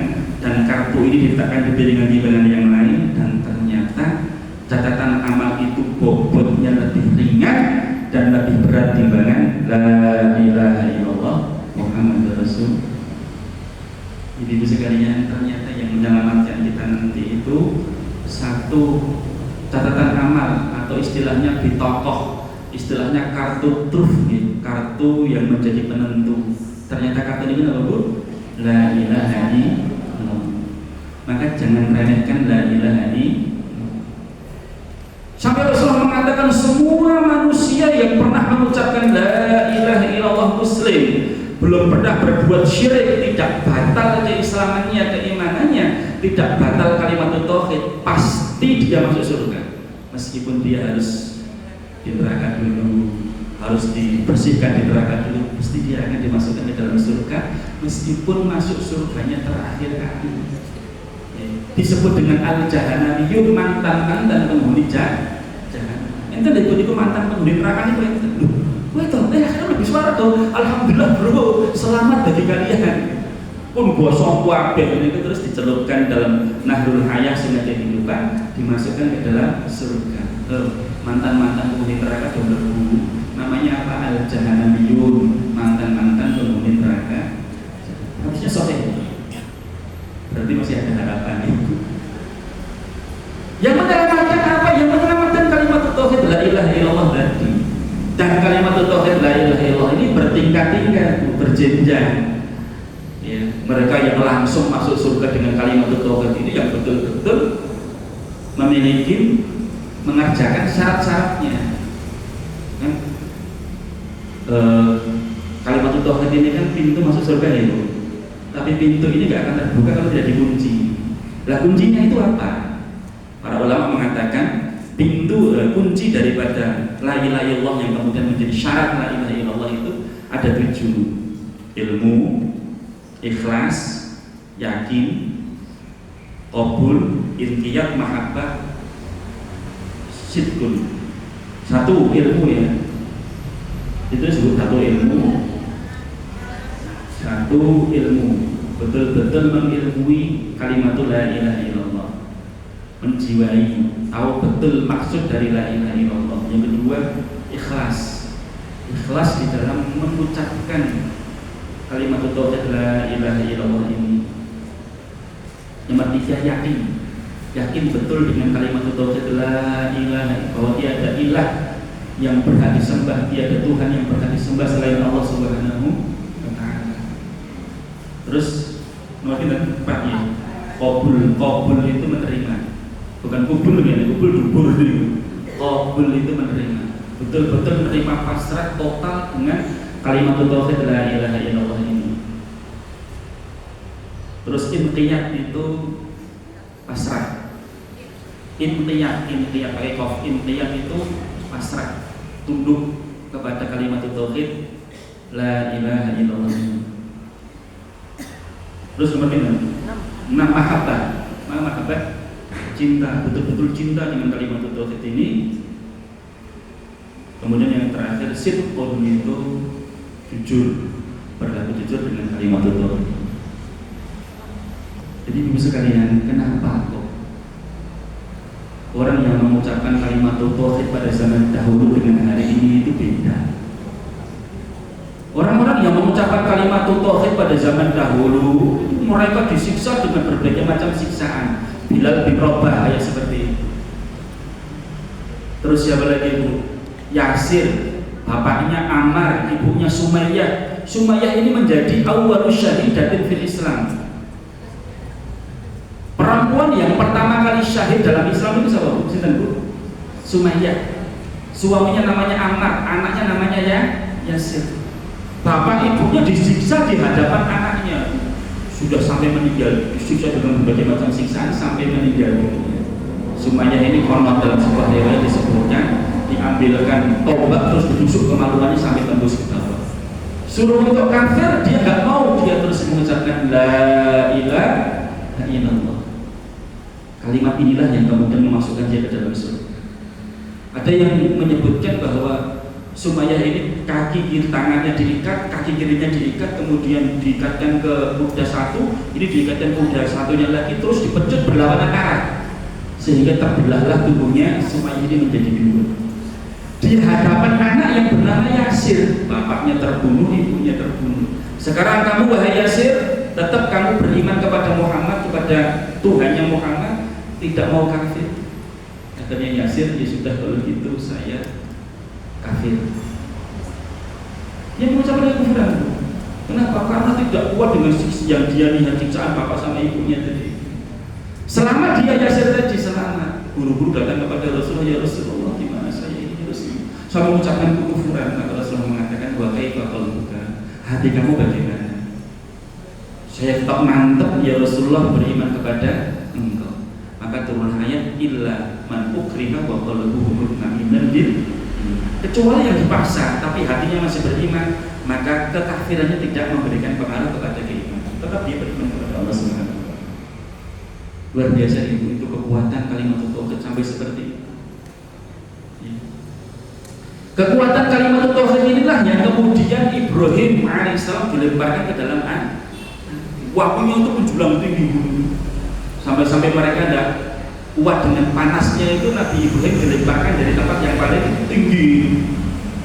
dan kartu ini diletakkan di piringan timbangan yang lain, dan ternyata catatan amal itu bobotnya lebih ringan dan lebih berat timbangan la ilaha illallah Muhammadur Rasul. Ibu sekalian, ternyata yang menyelamatkan kita nanti itu satu catatan amal, atau istilahnya bitokoh, istilahnya kartu truf, kartu yang menjadi penentu. Ternyata kartu ini apa Bu? La ilaha illallah. Maka jangan remehkan la ilaha illallah. Sampai Rasulullah mengatakan semua manusia yang pernah mengucapkan la ilaha illallah muslim, belum pernah berbuat syirik, tidak batal keislamannya, keimanannya, tidak batal kalimat tauhid, pasti dia masuk surga. Meskipun dia harus di neraka dulu, harus dibersihkan di neraka dulu, pasti dia akan dimasukkan ke dalam surga, meskipun masuk surganya terakhir kali. Disebut dengan al-jahanamiyun, mantan-mantan penghuni jahanam. Ente itu mantan penghuni neraka ini itu. Wah itu, akhirnya lebih suara tuh. Alhamdulillah bro, selamat bagi kalian. Pun gosong kuabeh itu terus dicelupkan dalam nahrul hayah sinar kehidupan, dimasukkan ke dalam surga. Mantan-mantan penghuni neraka berlebu. Namanya apa? Al-jahanamiyun, mantan-mantan penghuni neraka. Harusnya sore. Berarti masih ada harapan itu. Yang menyelamatkan apa? Yang menyelamatkan kalimat tauhid la ilaha illallah tadi. Dan kalimat tauhid la ilaha illallah ini bertingkat-tingkat, berjenjang. Ya, mereka yang langsung masuk surga dengan kalimat tauhid ini yang betul-betul memiliki, mengerjakan syarat-syaratnya. Kalimat tauhid ini kan pintu masuk surga ya Bu. Tapi pintu ini gak akan terbuka kalau tidak dikunci. Lah kuncinya itu apa? Para ulama mengatakan pintu kunci daripada la ilaha illallah yang kemudian menjadi syarat la ilaha illallah itu ada 7. Ilmu, ikhlas, yakin, qabul, inqiyad, mahabbah, sidqun. 1 ilmu ya. Itu disebut satu ilmu, betul-betul mengilmui kalimat la ilaha illallah, menjiwai, tahu betul maksud dari la ilaha illallah. Yang kedua, ikhlas di dalam mengucapkan kalimat tauhid la ilaha illallah ini. Yang ketiga, yakin betul dengan kalimat tauhid la ilaha, bahwa tiada ilah yang berhak disembah, tiada Tuhan yang berhak disembah selain Allah Subhanahu wa ta'ala. Terus nomor 4 ya, qabul itu menerima, bukan kubul ya, kubul dubur itu. Qabul itu menerima, betul-betul menerima pasrah total dengan kalimat tauhid la ilaha illallah ini. Terus inqiyad itu pasrah. Inqiyad pakai qaf, inqiyad itu pasrah, tunduk kepada kalimat tauhid la ilaha illallah. Terus nomor 6 mahabbah, cinta, betul-betul cinta dengan kalimat tauhid ini. Kemudian yang terakhir, sidqun, itu jujur, berlaku jujur dengan kalimat tauhid. Jadi ibu sekalian, kenapa kok orang yang mengucapkan kalimat tauhid pada zaman dahulu dengan hari ini itu beda? Orang-orang yang mengucapkan kalimat tauhid pada zaman dahulu, mereka disiksa dengan berbagai macam siksaan. Bilal bin Rabah kayak seperti itu. Terus siapa lagi itu? Yasir, bapaknya Ammar, ibunya Sumayyah. Sumayyah ini menjadi awwalus syahidatin fil Islam. Perempuan yang pertama kali syahid dalam Islam itu siapa? Bu? Sumayyah. Suaminya namanya Ammar, anaknya namanya Yasir. Bapak ibunya disiksa di hadapan anaknya, sudah sampai meninggal, disiksa dengan berbagai macam siksaan sampai meninggal. Sumayyah ini konon dalam sebuah riwayat disebutkan diambilkan tombak terus ditusuk kemaluannya sampai tembus ke bawah. Suruh untuk kafir, dia nggak mau, dia terus mengucapkan la ilaha illallah. Kalimat inilah yang kemudian memasukkan dia ke dalam surga. Ada yang menyebutkan bahwa Sumayyah ini kaki kiri tangannya diikat, kaki kirinya diikat, kemudian diikatkan ke kuda satu, ini diikatkan kuda satunya lagi, terus dipecut berlawanan arah, sehingga terbelahlah tubuhnya Sumayyah ini menjadi dua. Di hadapan anak yang bernama Yasir, bapaknya terbunuh, ibunya terbunuh. Sekarang kamu wahai Yasir, tetap kamu beriman kepada Muhammad, kepada Tuhannya Muhammad, tidak mau kafir. Katanya Yasir, ya sudah kalau gitu saya kafir. Yang mengucapkan kekufuran. Kenapa? Karena tidak kuat dengan yang dia lihat siksaan bapak sama ibunya tadi. Selama dia Yasir tadi selamat, guru-guru datang kepada Rasulullah, ya Rasulullah, gimana saya ini Rasul? Saya mengucapkan kekufuran. Maka Rasulullah mengatakan, wa kaifa qalbuka? Hati kamu bagaimana? Saya tetap mantap ya Rasulullah beriman kepada engkau. Maka turun ayat illa man ukriha wa qalbuhu mutmainnun bil, kecuali yang dipaksa tapi hatinya masih beriman, maka kekafirannya tidak memberikan pengaruh kepada keimanan, tetap dia beriman kepada Allah Subhanahu wa ta'ala. Luar biasa itu kekuatan kalimat tauhid sampai seperti itu. Kekuatan kalimat tauhid inilah yang kemudian Ibrahim alaihissalam dilemparkan ke dalam apinya itu menjulang tinggi sampai mereka tidak kuat dengan panasnya itu. Nabi Ibrahim dilemparkan dari tempat yang paling tinggi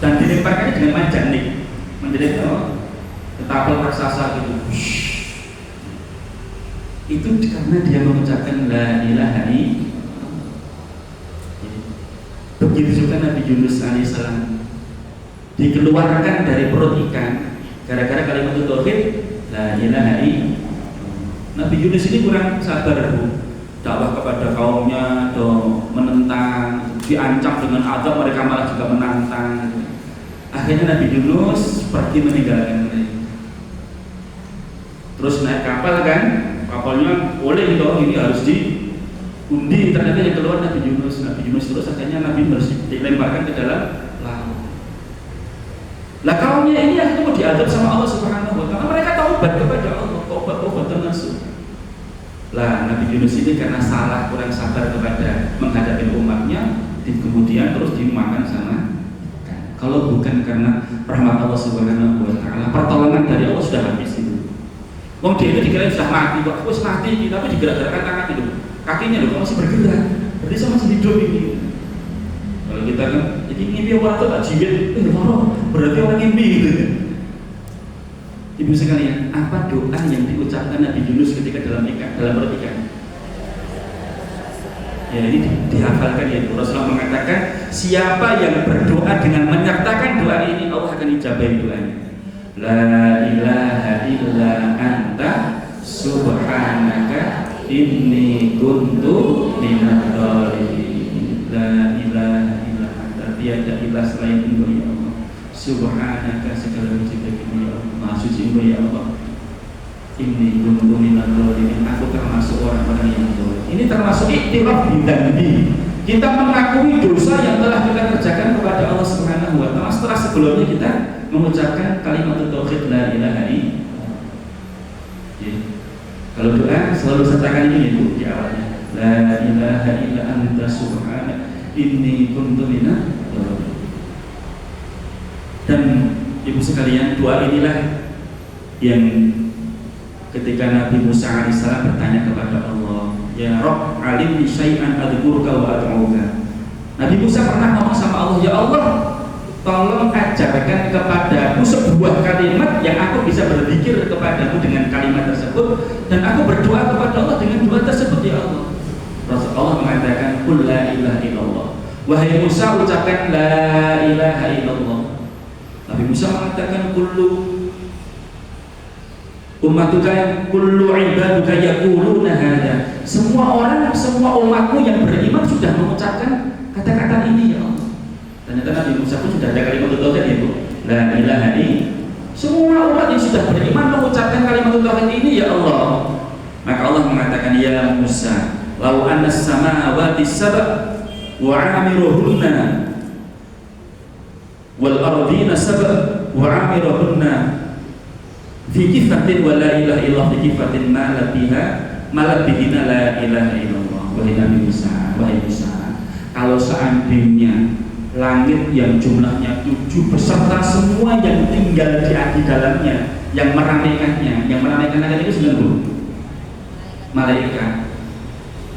dan dilemparkannya dengan manjanik, menjadi ketapel raksasa gitu. Itu karena dia mengucapkan la ilaha illallah. Begitu juga Nabi Yunus alaihissalam dikeluarkan dari perut ikan gara-gara kalimat tauhid la ilaha illallah. Nabi Yunus ini kurang sabar, Bu. Dakwah kepada kaumnya, menentang, diancam dengan azab, mereka malah juga menantang. Akhirnya Nabi Yunus pergi meninggalkan mereka. Terus naik kapal kan, kapalnya oleh ini harus diundi, ternyata yang keluar Nabi Yunus. Terus akhirnya Nabi harus dilemparkan ke dalam laut. Lah kaumnya ini yang mau diadab sama Allah Subhanahu wa ta'ala, mereka taubat kepada Allah, taubat nasuh. Lah Nabi Yunus ini karena salah, kurang sabar kepada menghadapi umatnya, kemudian terus dimakan sama ikan. Kalau bukan karena rahmat Allah Subhanahu wa taala, pertolongan dari Allah sudah habis itu. Wong dia itu dikira sudah mati, kok wis mati tapi digerak-gerakkan tangan itu. Kakinya loh masih bergerak. Berarti sama masih hidup ini. Kalau kita kan jadi ngimpi waktu tak jiwit, berarti orang ngimpi gitu. Ibu sekalian, apa doa yang diucapkan Nabi Yunus ketika dalam perut ikan? Ya ini dihafalkan ya. Rasulullah mengatakan siapa yang berdoa dengan menyertakan doa ini, Allah akan ijabahi doanya. La ilaha illa anta subhanaka inni kuntu minadh dhalimin. La ilaha illa anta, tiada ilah selain Engkau ya Allah. Subhanaka, segala puji bagimu ya Allah, Maha suci Engkau ya Allah. Inni kuntu minadh dhalimin, aku termasuk orang-orang yang zalim. Ini termasuk iktiraf bidzambi. Kita mengakui dosa yang telah kita kerjakan kepada Allah Subhanahu wa taala setelah sebelumnya kita mengucapkan kalimat tauhid la ilaha illallah. Kalau doa selalu sertakan ini Bu di awalnya. La ilaha illa anta subhanaka inni kuntu minadh dhalimin. Dan ibu sekalian, doa inilah yang ketika Nabi Musa alaihissalam bertanya kepada Allah, ya Rabb alimni syai'an adzkuruka wa ad'uka. Nabi Musa pernah ngomong sama Allah, ya Allah, tolong ajarkan kepadaku sebuah kalimat yang aku bisa berzikir kepadamu dengan kalimat tersebut, dan aku berdoa kepada Allah dengan doa tersebut ya Allah. Rasulullah mengatakan qul la ilaha illallah. Wahai Musa, ucapkan la ilaha illallah. Nabi Musa mengatakan kullu ummatuka kullu ibaduka yaquluna hada. Semua orang, semua umatmu yang beriman sudah mengucapkan kata-kata ini ya Allah. Ternyata Nabi Musa pun sudah ada kalimat tauhid ya Bu. La ilaha illallah. Semua umat yang sudah beriman mengucapkan kalimat tauhid ini ya Allah. Maka Allah mengatakan ya Musa, lau anna as-samawati sab' wa 'amiruhunna wal ardina sab' wa 'amiruhunna fi kifatin wa la ilaha illallah fi kifatin malat bihina la ilaha illallah. Wahai Nabi Musa, wahai Musa, kalau seandainya langit yang jumlahnya 7 beserta semua yang tinggal di dalamnya, yang meramaikannya, yang meramaikan langit itu 9 malaikat.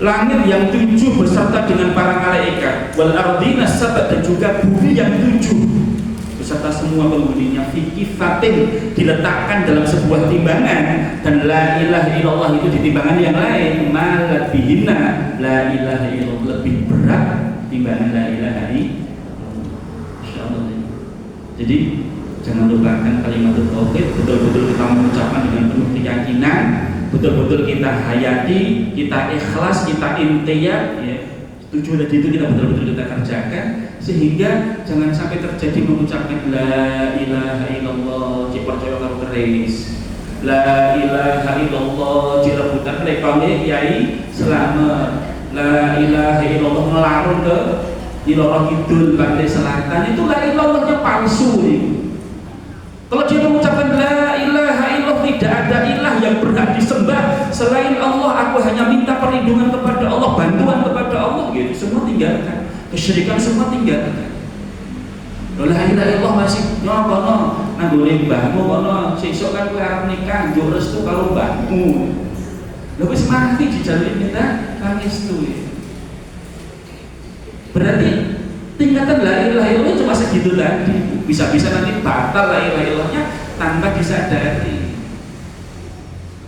Langit yang 7 beserta dengan para malaikat, wal ardina sab' dan juga bumi yang 7 beserta semua penghuninya, fikih fatin diletakkan dalam sebuah timbangan, dan la ilaha illallah itu di timbangan yang lain, malat bihina la ilaha illallah, lebih berat timbangan la ilaha illallah. Jadi jangan lupakan kalimat tauhid, betul-betul kita mengucapkan dengan penuh keyakinan, betul-betul kita hayati, kita ikhlas, kita intiyat ya. Tujuan tadi itu kita betul-betul kita kerjakan, sehingga jangan sampai terjadi mengucapkan la ilaha illallah dipercaya karo keris, la ilaha illallah direbutan lekone kiai selamat, la ilaha illallah ngelarun ke Ilorah Kidul Pantai Selatan, itu la ilallahnya palsu itu. Kalau dia mengucapkan la ilaha illallah, tidak ada ilah yang berhak disembah selain Allah, aku hanya minta perlindungan kepada Allah, bantuan kepada Allah gitu, semua tinggalkan, kesyirikan semua tinggalkan. La ilaha illallah masih nyokono nanggone mbahmu kono, sesuk kan kowe arep nikah njuk restu karo mbahmu. Lha wis mati dijaluk minta pangestu ya. Berarti tingkatan la ilaha illallah cuma segitu tadi. Bisa-bisa nanti batal la ilaha illallahnya tanpa disadari.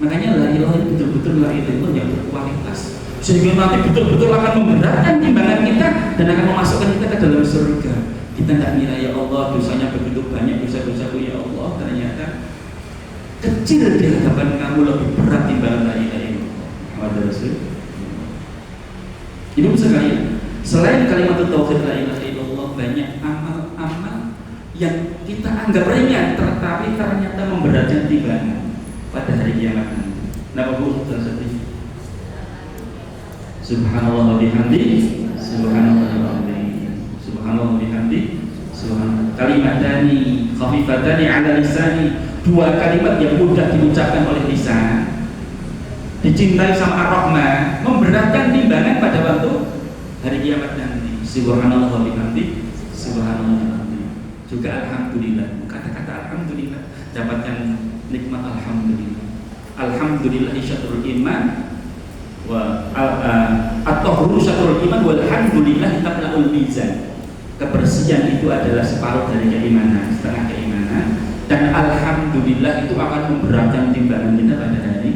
Makanya la ilaha itu betul-betul la ilaha illallah yang berkualitas, sehingga nanti betul-betul akan memberatkan timbangan kita dan akan memasukkan kita ke dalam surga. Kita tidak ngira ya Allah dosanya begitu banyak, dosa-dosaku ya Allah, ternyata kecil di hadapan kamu, lebih berat timbangan la ilaha illallah. Ini sekalian, selain kalimat tauhid la ilaha illallah, banyak amal-amal yang kita anggap ringan tetapi ternyata memberatkan timbangan pada hari kiamat nanti. Napa Bu sedih? Subhanallah wa bihamdihi, subhanallah wa bihamdihi, subhanallah wa bihamdihi, subhanallah. Kalimatani khafifatani 'ala lisani, 2 kalimat yang mudah diucapkan oleh lisan, dicintai sama Ar-Rahman, memberatkan timbangan pada waktu hari kiamat nanti. Subhanallah wa bihamdihi, subhanallah wa bihamdihi. juga alhamdulillah. Kata-kata alhamdulillah, dapatkan nikmat alhamdulillah. Alhamdulillah syatrul iman wa at-tahuru syatrul iman walhamdulillah tamla'ul mizan. Kebersihan itu adalah separuh dari keimanan, setengah keimanan, dan alhamdulillah itu akan memberatkan timbangan kita pada hari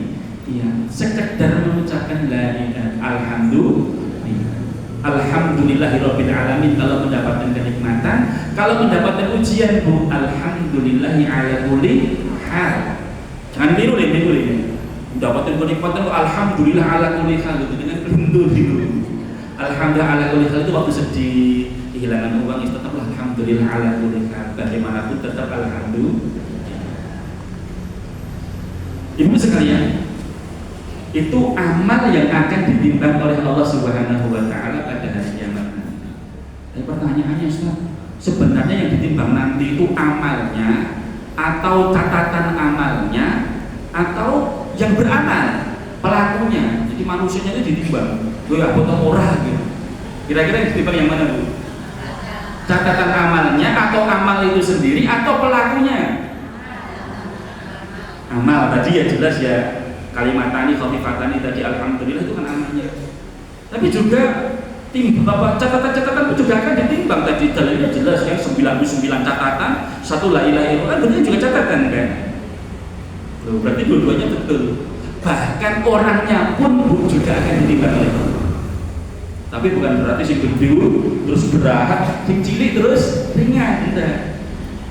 kiamat. Sekedar mengucapkan la ilaha alhamdulillah, alhamdulillahirabbil alamin, kalau mendapatkan kenikmatan, kalau mendapatkan ujian, bu alhamdulillahi ala kulli hal. Jangan biru nih. Mendapatkan kenikmatan, alhamdulillah ala kulli hal, itu dengan belum dulu. Alhamdulillah ala kulli hal itu waktu sedih, kehilangan uang, itu tetap alhamdulillah ala kulli hal. Bagaimanapun tetap alhamdulillah. Ibu sekalian, itu amal yang akan ditimbang oleh Allah Subhanahu wa taala pada hari kiamat nanti. Tapi pertanyaannya, Ustaz, sebenarnya yang ditimbang nanti itu amalnya atau catatan amalnya atau yang beramal, pelakunya? Jadi manusianya itu ditimbang, gue apa orang gitu. Kira-kira yang ditimbang yang mana, Bu? Catatan amalnya atau amal itu sendiri atau pelakunya? Amal tadi ya jelas ya, kalimatani khafifatani tadi alhamdulillah itu kan amalnya. Tapi juga catatan-catatan itu juga akan ditimbang. Tadi dalilnya jelas ya, 99 catatan, satu la ilaha illallah, benar juga catatan kan. Loh, berarti dua-duanya betul. Bahkan orangnya pun juga akan ditimbang oleh Allah. Tapi bukan berarti si gede terus berat, si cilik terus ringan. Tidak.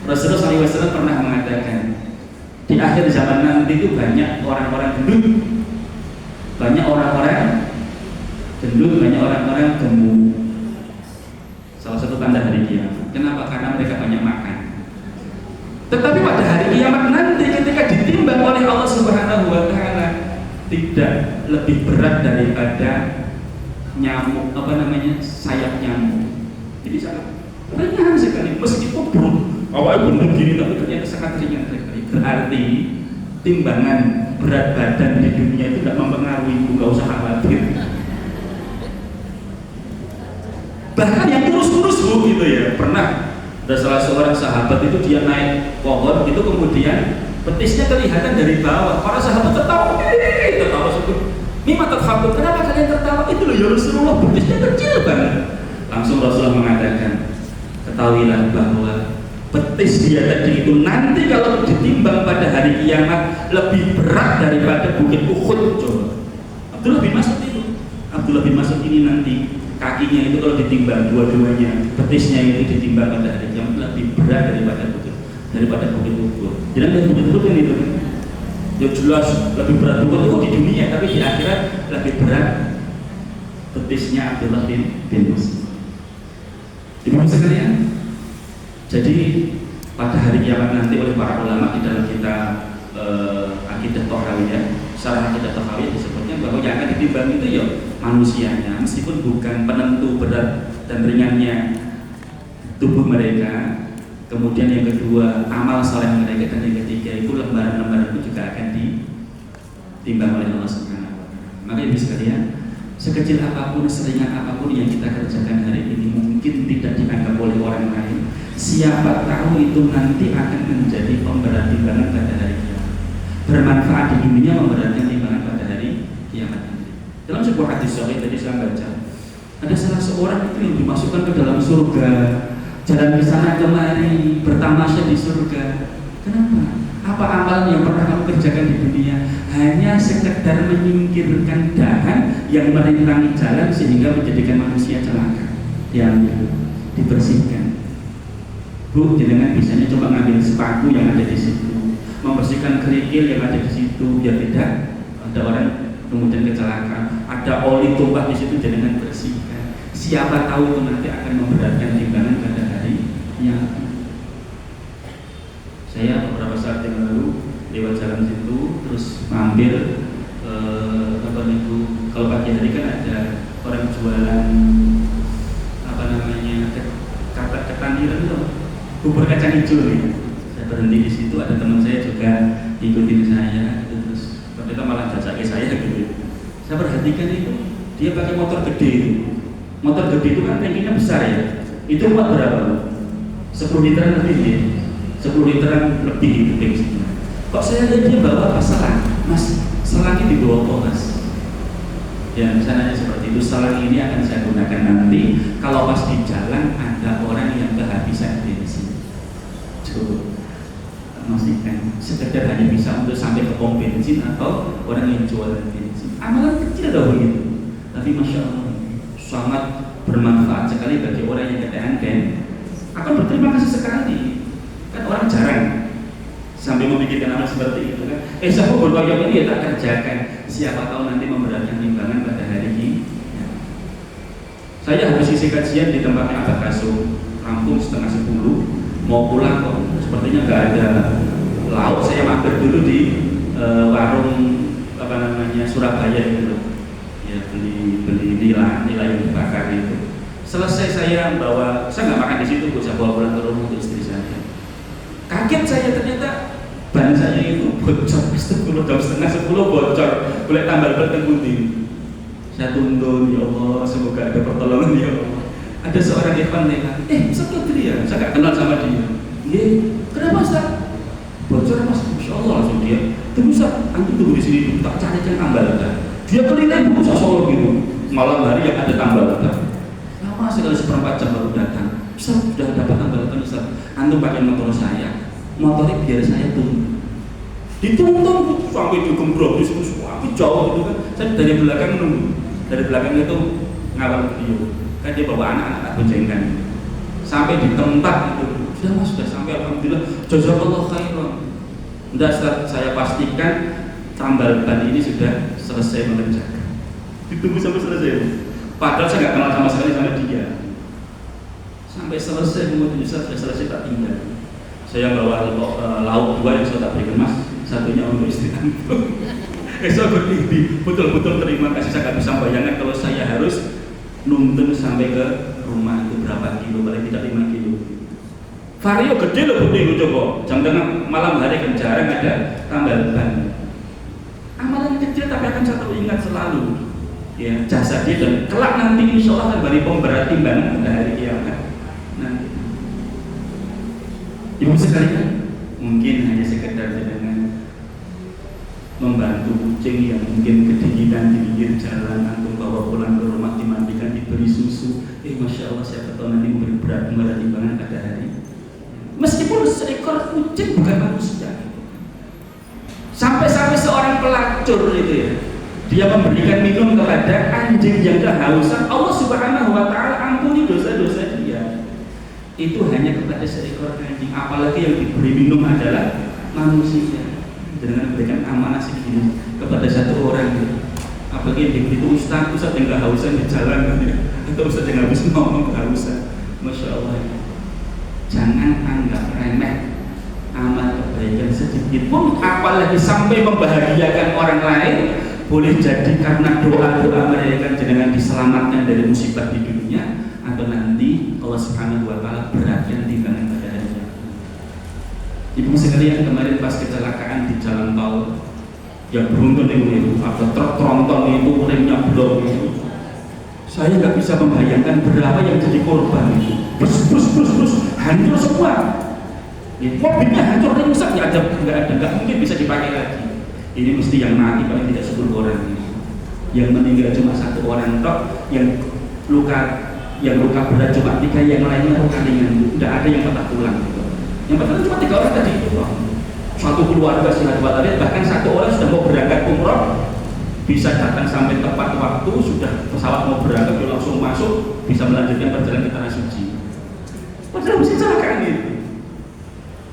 Rasulullah SAW pernah mengatakan, di akhir zaman nanti itu banyak orang-orang gendut, banyak orang-orang gemuk. Salah satu tanda hari kiamat. Kenapa? Karena mereka banyak makan. Tetapi pada hari kiamat nanti ketika ditimbang oleh Allah Subhanahu wa taala, tidak lebih berat daripada nyamuk, sayap nyamuk. Jadi sangat ringan sekali, meskipun awalnya benar gini tapi ternyata sangat ringan sekali. Berarti timbangan berat badan di dunia itu tidak mempengaruhi, nggak usah khawatir. Bahkan yang kurus-kurus Bu gitu ya, pernah ada salah seorang sahabat itu dia naik pohon itu, kemudian betisnya kelihatan dari bawah. Para sahabat tertawa sebut, "Mimma tadhakun? Kenapa kalian tertawa?" "Itu loh ya Rasulullah, betisnya kecil banget." Langsung Rasulullah mengatakan, "Ketahuilah bahwa betis dia tadi itu nanti kalau ditimbang pada hari kiamat lebih berat daripada bukit Uhud." Coba Abdullah bin Mas'ud ini nanti kakinya itu kalau ditimbang dua-duanya, betisnya itu ditimbang pada hari kiamat lebih berat daripada bukit Uhud. Jadi dari bukit Uhud kan itu kan, ya jelas lebih berat bukit Uhud di dunia, tapi di akhirat lebih berat betisnya Abdullah bin Mas'ud. Ibu sekalian, jadi pada hari kiamat nanti oleh para ulama di dalam kitab Aqidah Thahawiyah, Syarah Aqidah Thahawiyah disebutnya bahwa yang akan ditimbang itu ya manusianya, meskipun bukan penentu berat dan ringannya tubuh mereka. Kemudian yang kedua amal saleh mereka, dan yang ketiga itu lembaran-lembaran itu juga akan ditimbang oleh Allah Subhanahu wa taala. Maka ibu sekalian, sekecil apapun, seringan apapun yang kita kerjakan hari ini mungkin tidak dianggap oleh orang lain. Siapa tahu itu nanti akan menjadi pemberat timbangan pada hari kiamat. Bermanfaat di dunia, memberatkan timbangan pada hari kiamat nanti. Dalam sebuah hadis sahih tadi saya baca, ada salah seorang itu yang dimasukkan ke dalam surga, jalan ke sana kemari, bertamasya di surga. Kenapa? Apa amal yang pernah kamu kerjakan di dunia? Hanya sekedar menyingkirkan dahan yang merintangi jalan sehingga menjadikan manusia celaka. Diambil, dibersihkan. Bu, jenengan bisanya coba ngambil sepatu yang ada di situ, membersihkan kerikil yang ada di situ, biar tidak ada orang kemudian kecelakaan. Ada oli tumpah di situ, jenengan bersihkan. Siapa tahu itu nanti akan memberatkan timbangan pada hari kiamat. Saya beberapa saat yang lalu lewat jalan situ, terus mampir kalau pagi hari kan ada orang jualan ketandiran itu, bubur kacang hijau nih. Saya berhenti di situ, ada teman saya juga ikutin saya, gitu. Terus ternyata malah jajaki saya gitu. Saya perhatikan itu, dia pakai motor gede itu. Motor gede itu kan tankinya besar ya. Itu muat berapa? 1 10 literan lebih ya, 10 literan lebih itu bensinnya. Kok saya lihat dia bawa apa selang? Mas, selangnya dibawa kok mas? Ya misalnya seperti itu, selang ini akan saya gunakan nanti kalau pas di jalan ada orang yang kehabisan bensin. Coba pastikan sekedar hanya bisa untuk sampai ke pom bensin atau orang yang jualan bensin. Amalan kecil dah begitu, tapi masya Allah sangat bermanfaat sekali bagi orang yang keadaan akan berterima kasih sekali. Kan orang jarang sampai memikirkan amal seperti itu kan. Saya berbayar ini ya tak kerjakan. Siapa tahu nanti memberatkan timbangan pada hari ini. Saya habis isi kajian di tempatnya Abah Kasum, rampung setengah 10, mau pulang kok sepertinya nggak ada lauk. Saya mampir dulu di warung apa namanya Surabaya itu, ya beli nilai yang dibakar itu. Selesai saya bawa, saya nggak makan di situ, saya bawa pulang ke rumah untuk istri saya. Kaget saya ternyata ban saya itu bocor, jam setengah 10 bocor, boleh tambal bertengkutin. Saya tuntun, ya Allah, semoga ada pertolongan ya Allah. Ada seorang ikhwan nanya, Ustaz Qadri ya? Saya nggak kenal sama dia. Iya, kenapa Ustaz? Bocor mas, Masya Allah langsung dia. Tunggu Ustaz, antum tunggu di sini dulu, tak cari tambalan. Dia keliling Ustaz Solo gitu, malam hari yang ada tambalan. Lama sekali 1/4 jam baru datang. Ustaz sudah dapat tambalan Ustaz. Antum pakai motor saya, motornya biar saya tunggu. Dituntun sampai digembrok, aku jauh gitu kan. Saya dari belakang menunggu. Dari belakang itu ngawal beliau. Kan dia bawa anak-anak tak boncengkan. Sampai di tempat itu, sudah mas sudah sampai, alhamdulillah. Jazakallahu khairan. Sudah saya pastikan tambal ban ini sudah selesai mengerjakan. Ditunggu sampai selesai. Padahal saya nggak kenal sama sekali sama dia. Sampai selesai kemudian sudah selesai tak tinggal. Saya bawa lauk 2 yang saya tak berikan mas, satunya untuk istri antum. Saya berdiri, betul-betul terima kasih. Saya nggak bisa bayangkan kalau saya harus nuntun sampai ke rumah itu berapa kilo, paling tidak 5 kilo. Vario gede loh bukti itu coba. Jam tengah malam hari kan jarang ada tambal ban. Amalan kecil tapi akan satu ingat selalu. Ya jasa dia dan kelak nanti insya Allah akan beri pemberat timbangan pada hari kiamat. Nanti. Ibu sekalian, mungkin hanya sekedar dengan membantu kucing yang mungkin kedinginan di pinggir jalan, antum bawa pulang ke rumah, dimandikan, diberi susu. Masya Allah, siapa tahu nanti memberi berat timbangan pada hari. Meskipun seekor kucing bukan manusia. Sampai-sampai seorang pelacur itu ya, dia memberikan minum kepada anjing yang kehausan. Allah Subhanahu wa Ta'ala ampuni dosa-dosa dia. Itu hanya kepada seekor anjing, apalagi yang diberi minum adalah manusia. Dengan memberikan amanah segini kepada satu orang, apalagi yang diberi itu ustaz yang kehausan di jalan, atau ustaz yang habis ngomong kehausan. Masya Allah, jangan anggap remeh amal kebaikan sedikit pun, apalagi sampai membahagiakan orang lain. Boleh jadi karena doa-doa mereka dengan diselamatkan dari musibah di dunia, atau nanti Allah Subhanahu wa Ta'ala beratkan timbangan pada hari kiamat. Ibu sekalian, kemarin pas kecelakaan di jalan tol yang beruntun itu, atau truk tronton itu remnya blok itu, saya nggak bisa membayangkan berapa yang jadi korban itu. Bus, hancur semua. Mobilnya hancur, rusak, nggak mungkin bisa dipakai lagi. Ini mesti yang mati paling tidak 10 orang. Yang meninggal cuma 1 orang tok, yang luka berat cuma 3, yang lainnya luka ringan. Tidak ada yang patah tulang. Yang patah cuma 3 orang tadi itu. Satu keluarga sihat walafiat, bahkan 1 orang sudah mau berangkat umroh, bisa datang sampai tepat waktu, sudah pesawat mau berangkat, dia langsung masuk, bisa melanjutkan perjalanan ke tanah suci. Padahal mesti celakaan itu.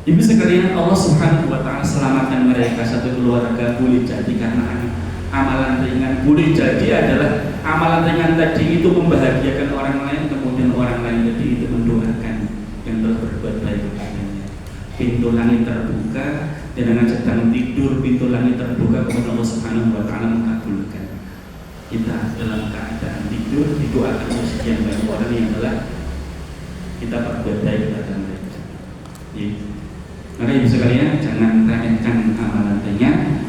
Ibu sekalian, Allah Subhanahu wa Ta'ala selamatkan mereka satu keluarga, boleh jadi karena amalan ringan, boleh jadi adalah amalan ringan tadi itu membahagiakan orang lain, kemudian orang lain tadi itu mendoakan yang telah berbuat baik kepadanya. Pintu langit terbuka, dan dengan sedang tidur pintu langit terbuka, kemudian Allah Subhanahu wa Ta'ala mengabulkan. Kita dalam keadaan tidur didoakan oleh sekian banyak orang yang adalah kita berbuat baik kepada mereka. Maka ibu sekalian, jangan remehkan amalan ringan,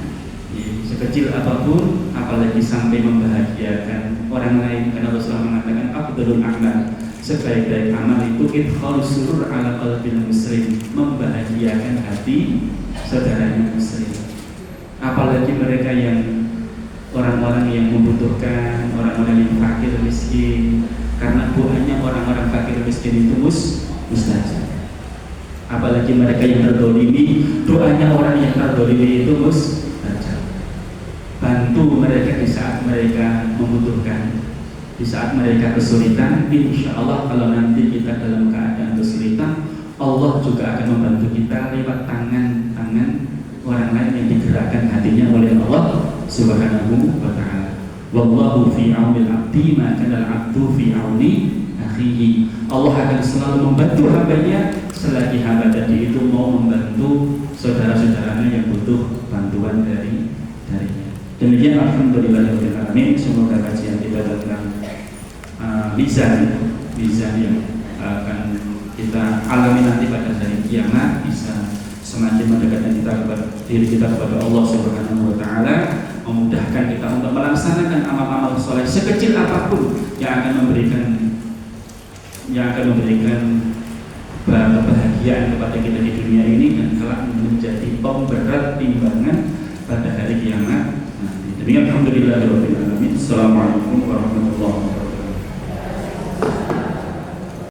sekecil apapun, apalagi sampai membahagiakan orang lain. Karena Rasulullah mengatakan afdhalul a'mal, sebaik-baik amal itu idkhalus surur ala qalbil muslim, membahagiakan hati saudaranya muslim. Apalagi mereka yang orang-orang yang membutuhkan, orang-orang yang fakir miskin, karena banyak orang-orang fakir miskin itu mustajab. Apalagi mereka yang terdolimi, doanya orang yang terdolimi itu mustajab. Bantu mereka di saat mereka membutuhkan, di saat mereka kesulitan. Insya Allah kalau nanti kita dalam keadaan kesulitan, Allah juga akan membantu kita lewat tangan-tangan orang lain yang digerakkan hatinya oleh Allah Subhanahu wa ta'ala. Wallahu fi aunil abdi ma kana al-abdu fi auni akhihi. Allah akan selalu membantu hambanya selagi hamba tadi itu mau membantu saudara-saudaranya yang butuh bantuan darinya. Demikian alhamdulillahirabbil alamin. Semoga kajian kita tentang mizan yang akan kita alami nanti pada hari kiamat bisa semakin mendekatkan diri kita kepada Allah Subhanahu wa ta'ala, memudahkan kita untuk melaksanakan amal-amal soleh sekecil apapun yang akan memberikan kebahagiaan kepada kita di dunia ini dan kelak menjadi pemberat timbangan pada hari kiamat nanti. Demikian alhamdulillahirabbil alamin. Assalamualaikum warahmatullahi wabarakatuh.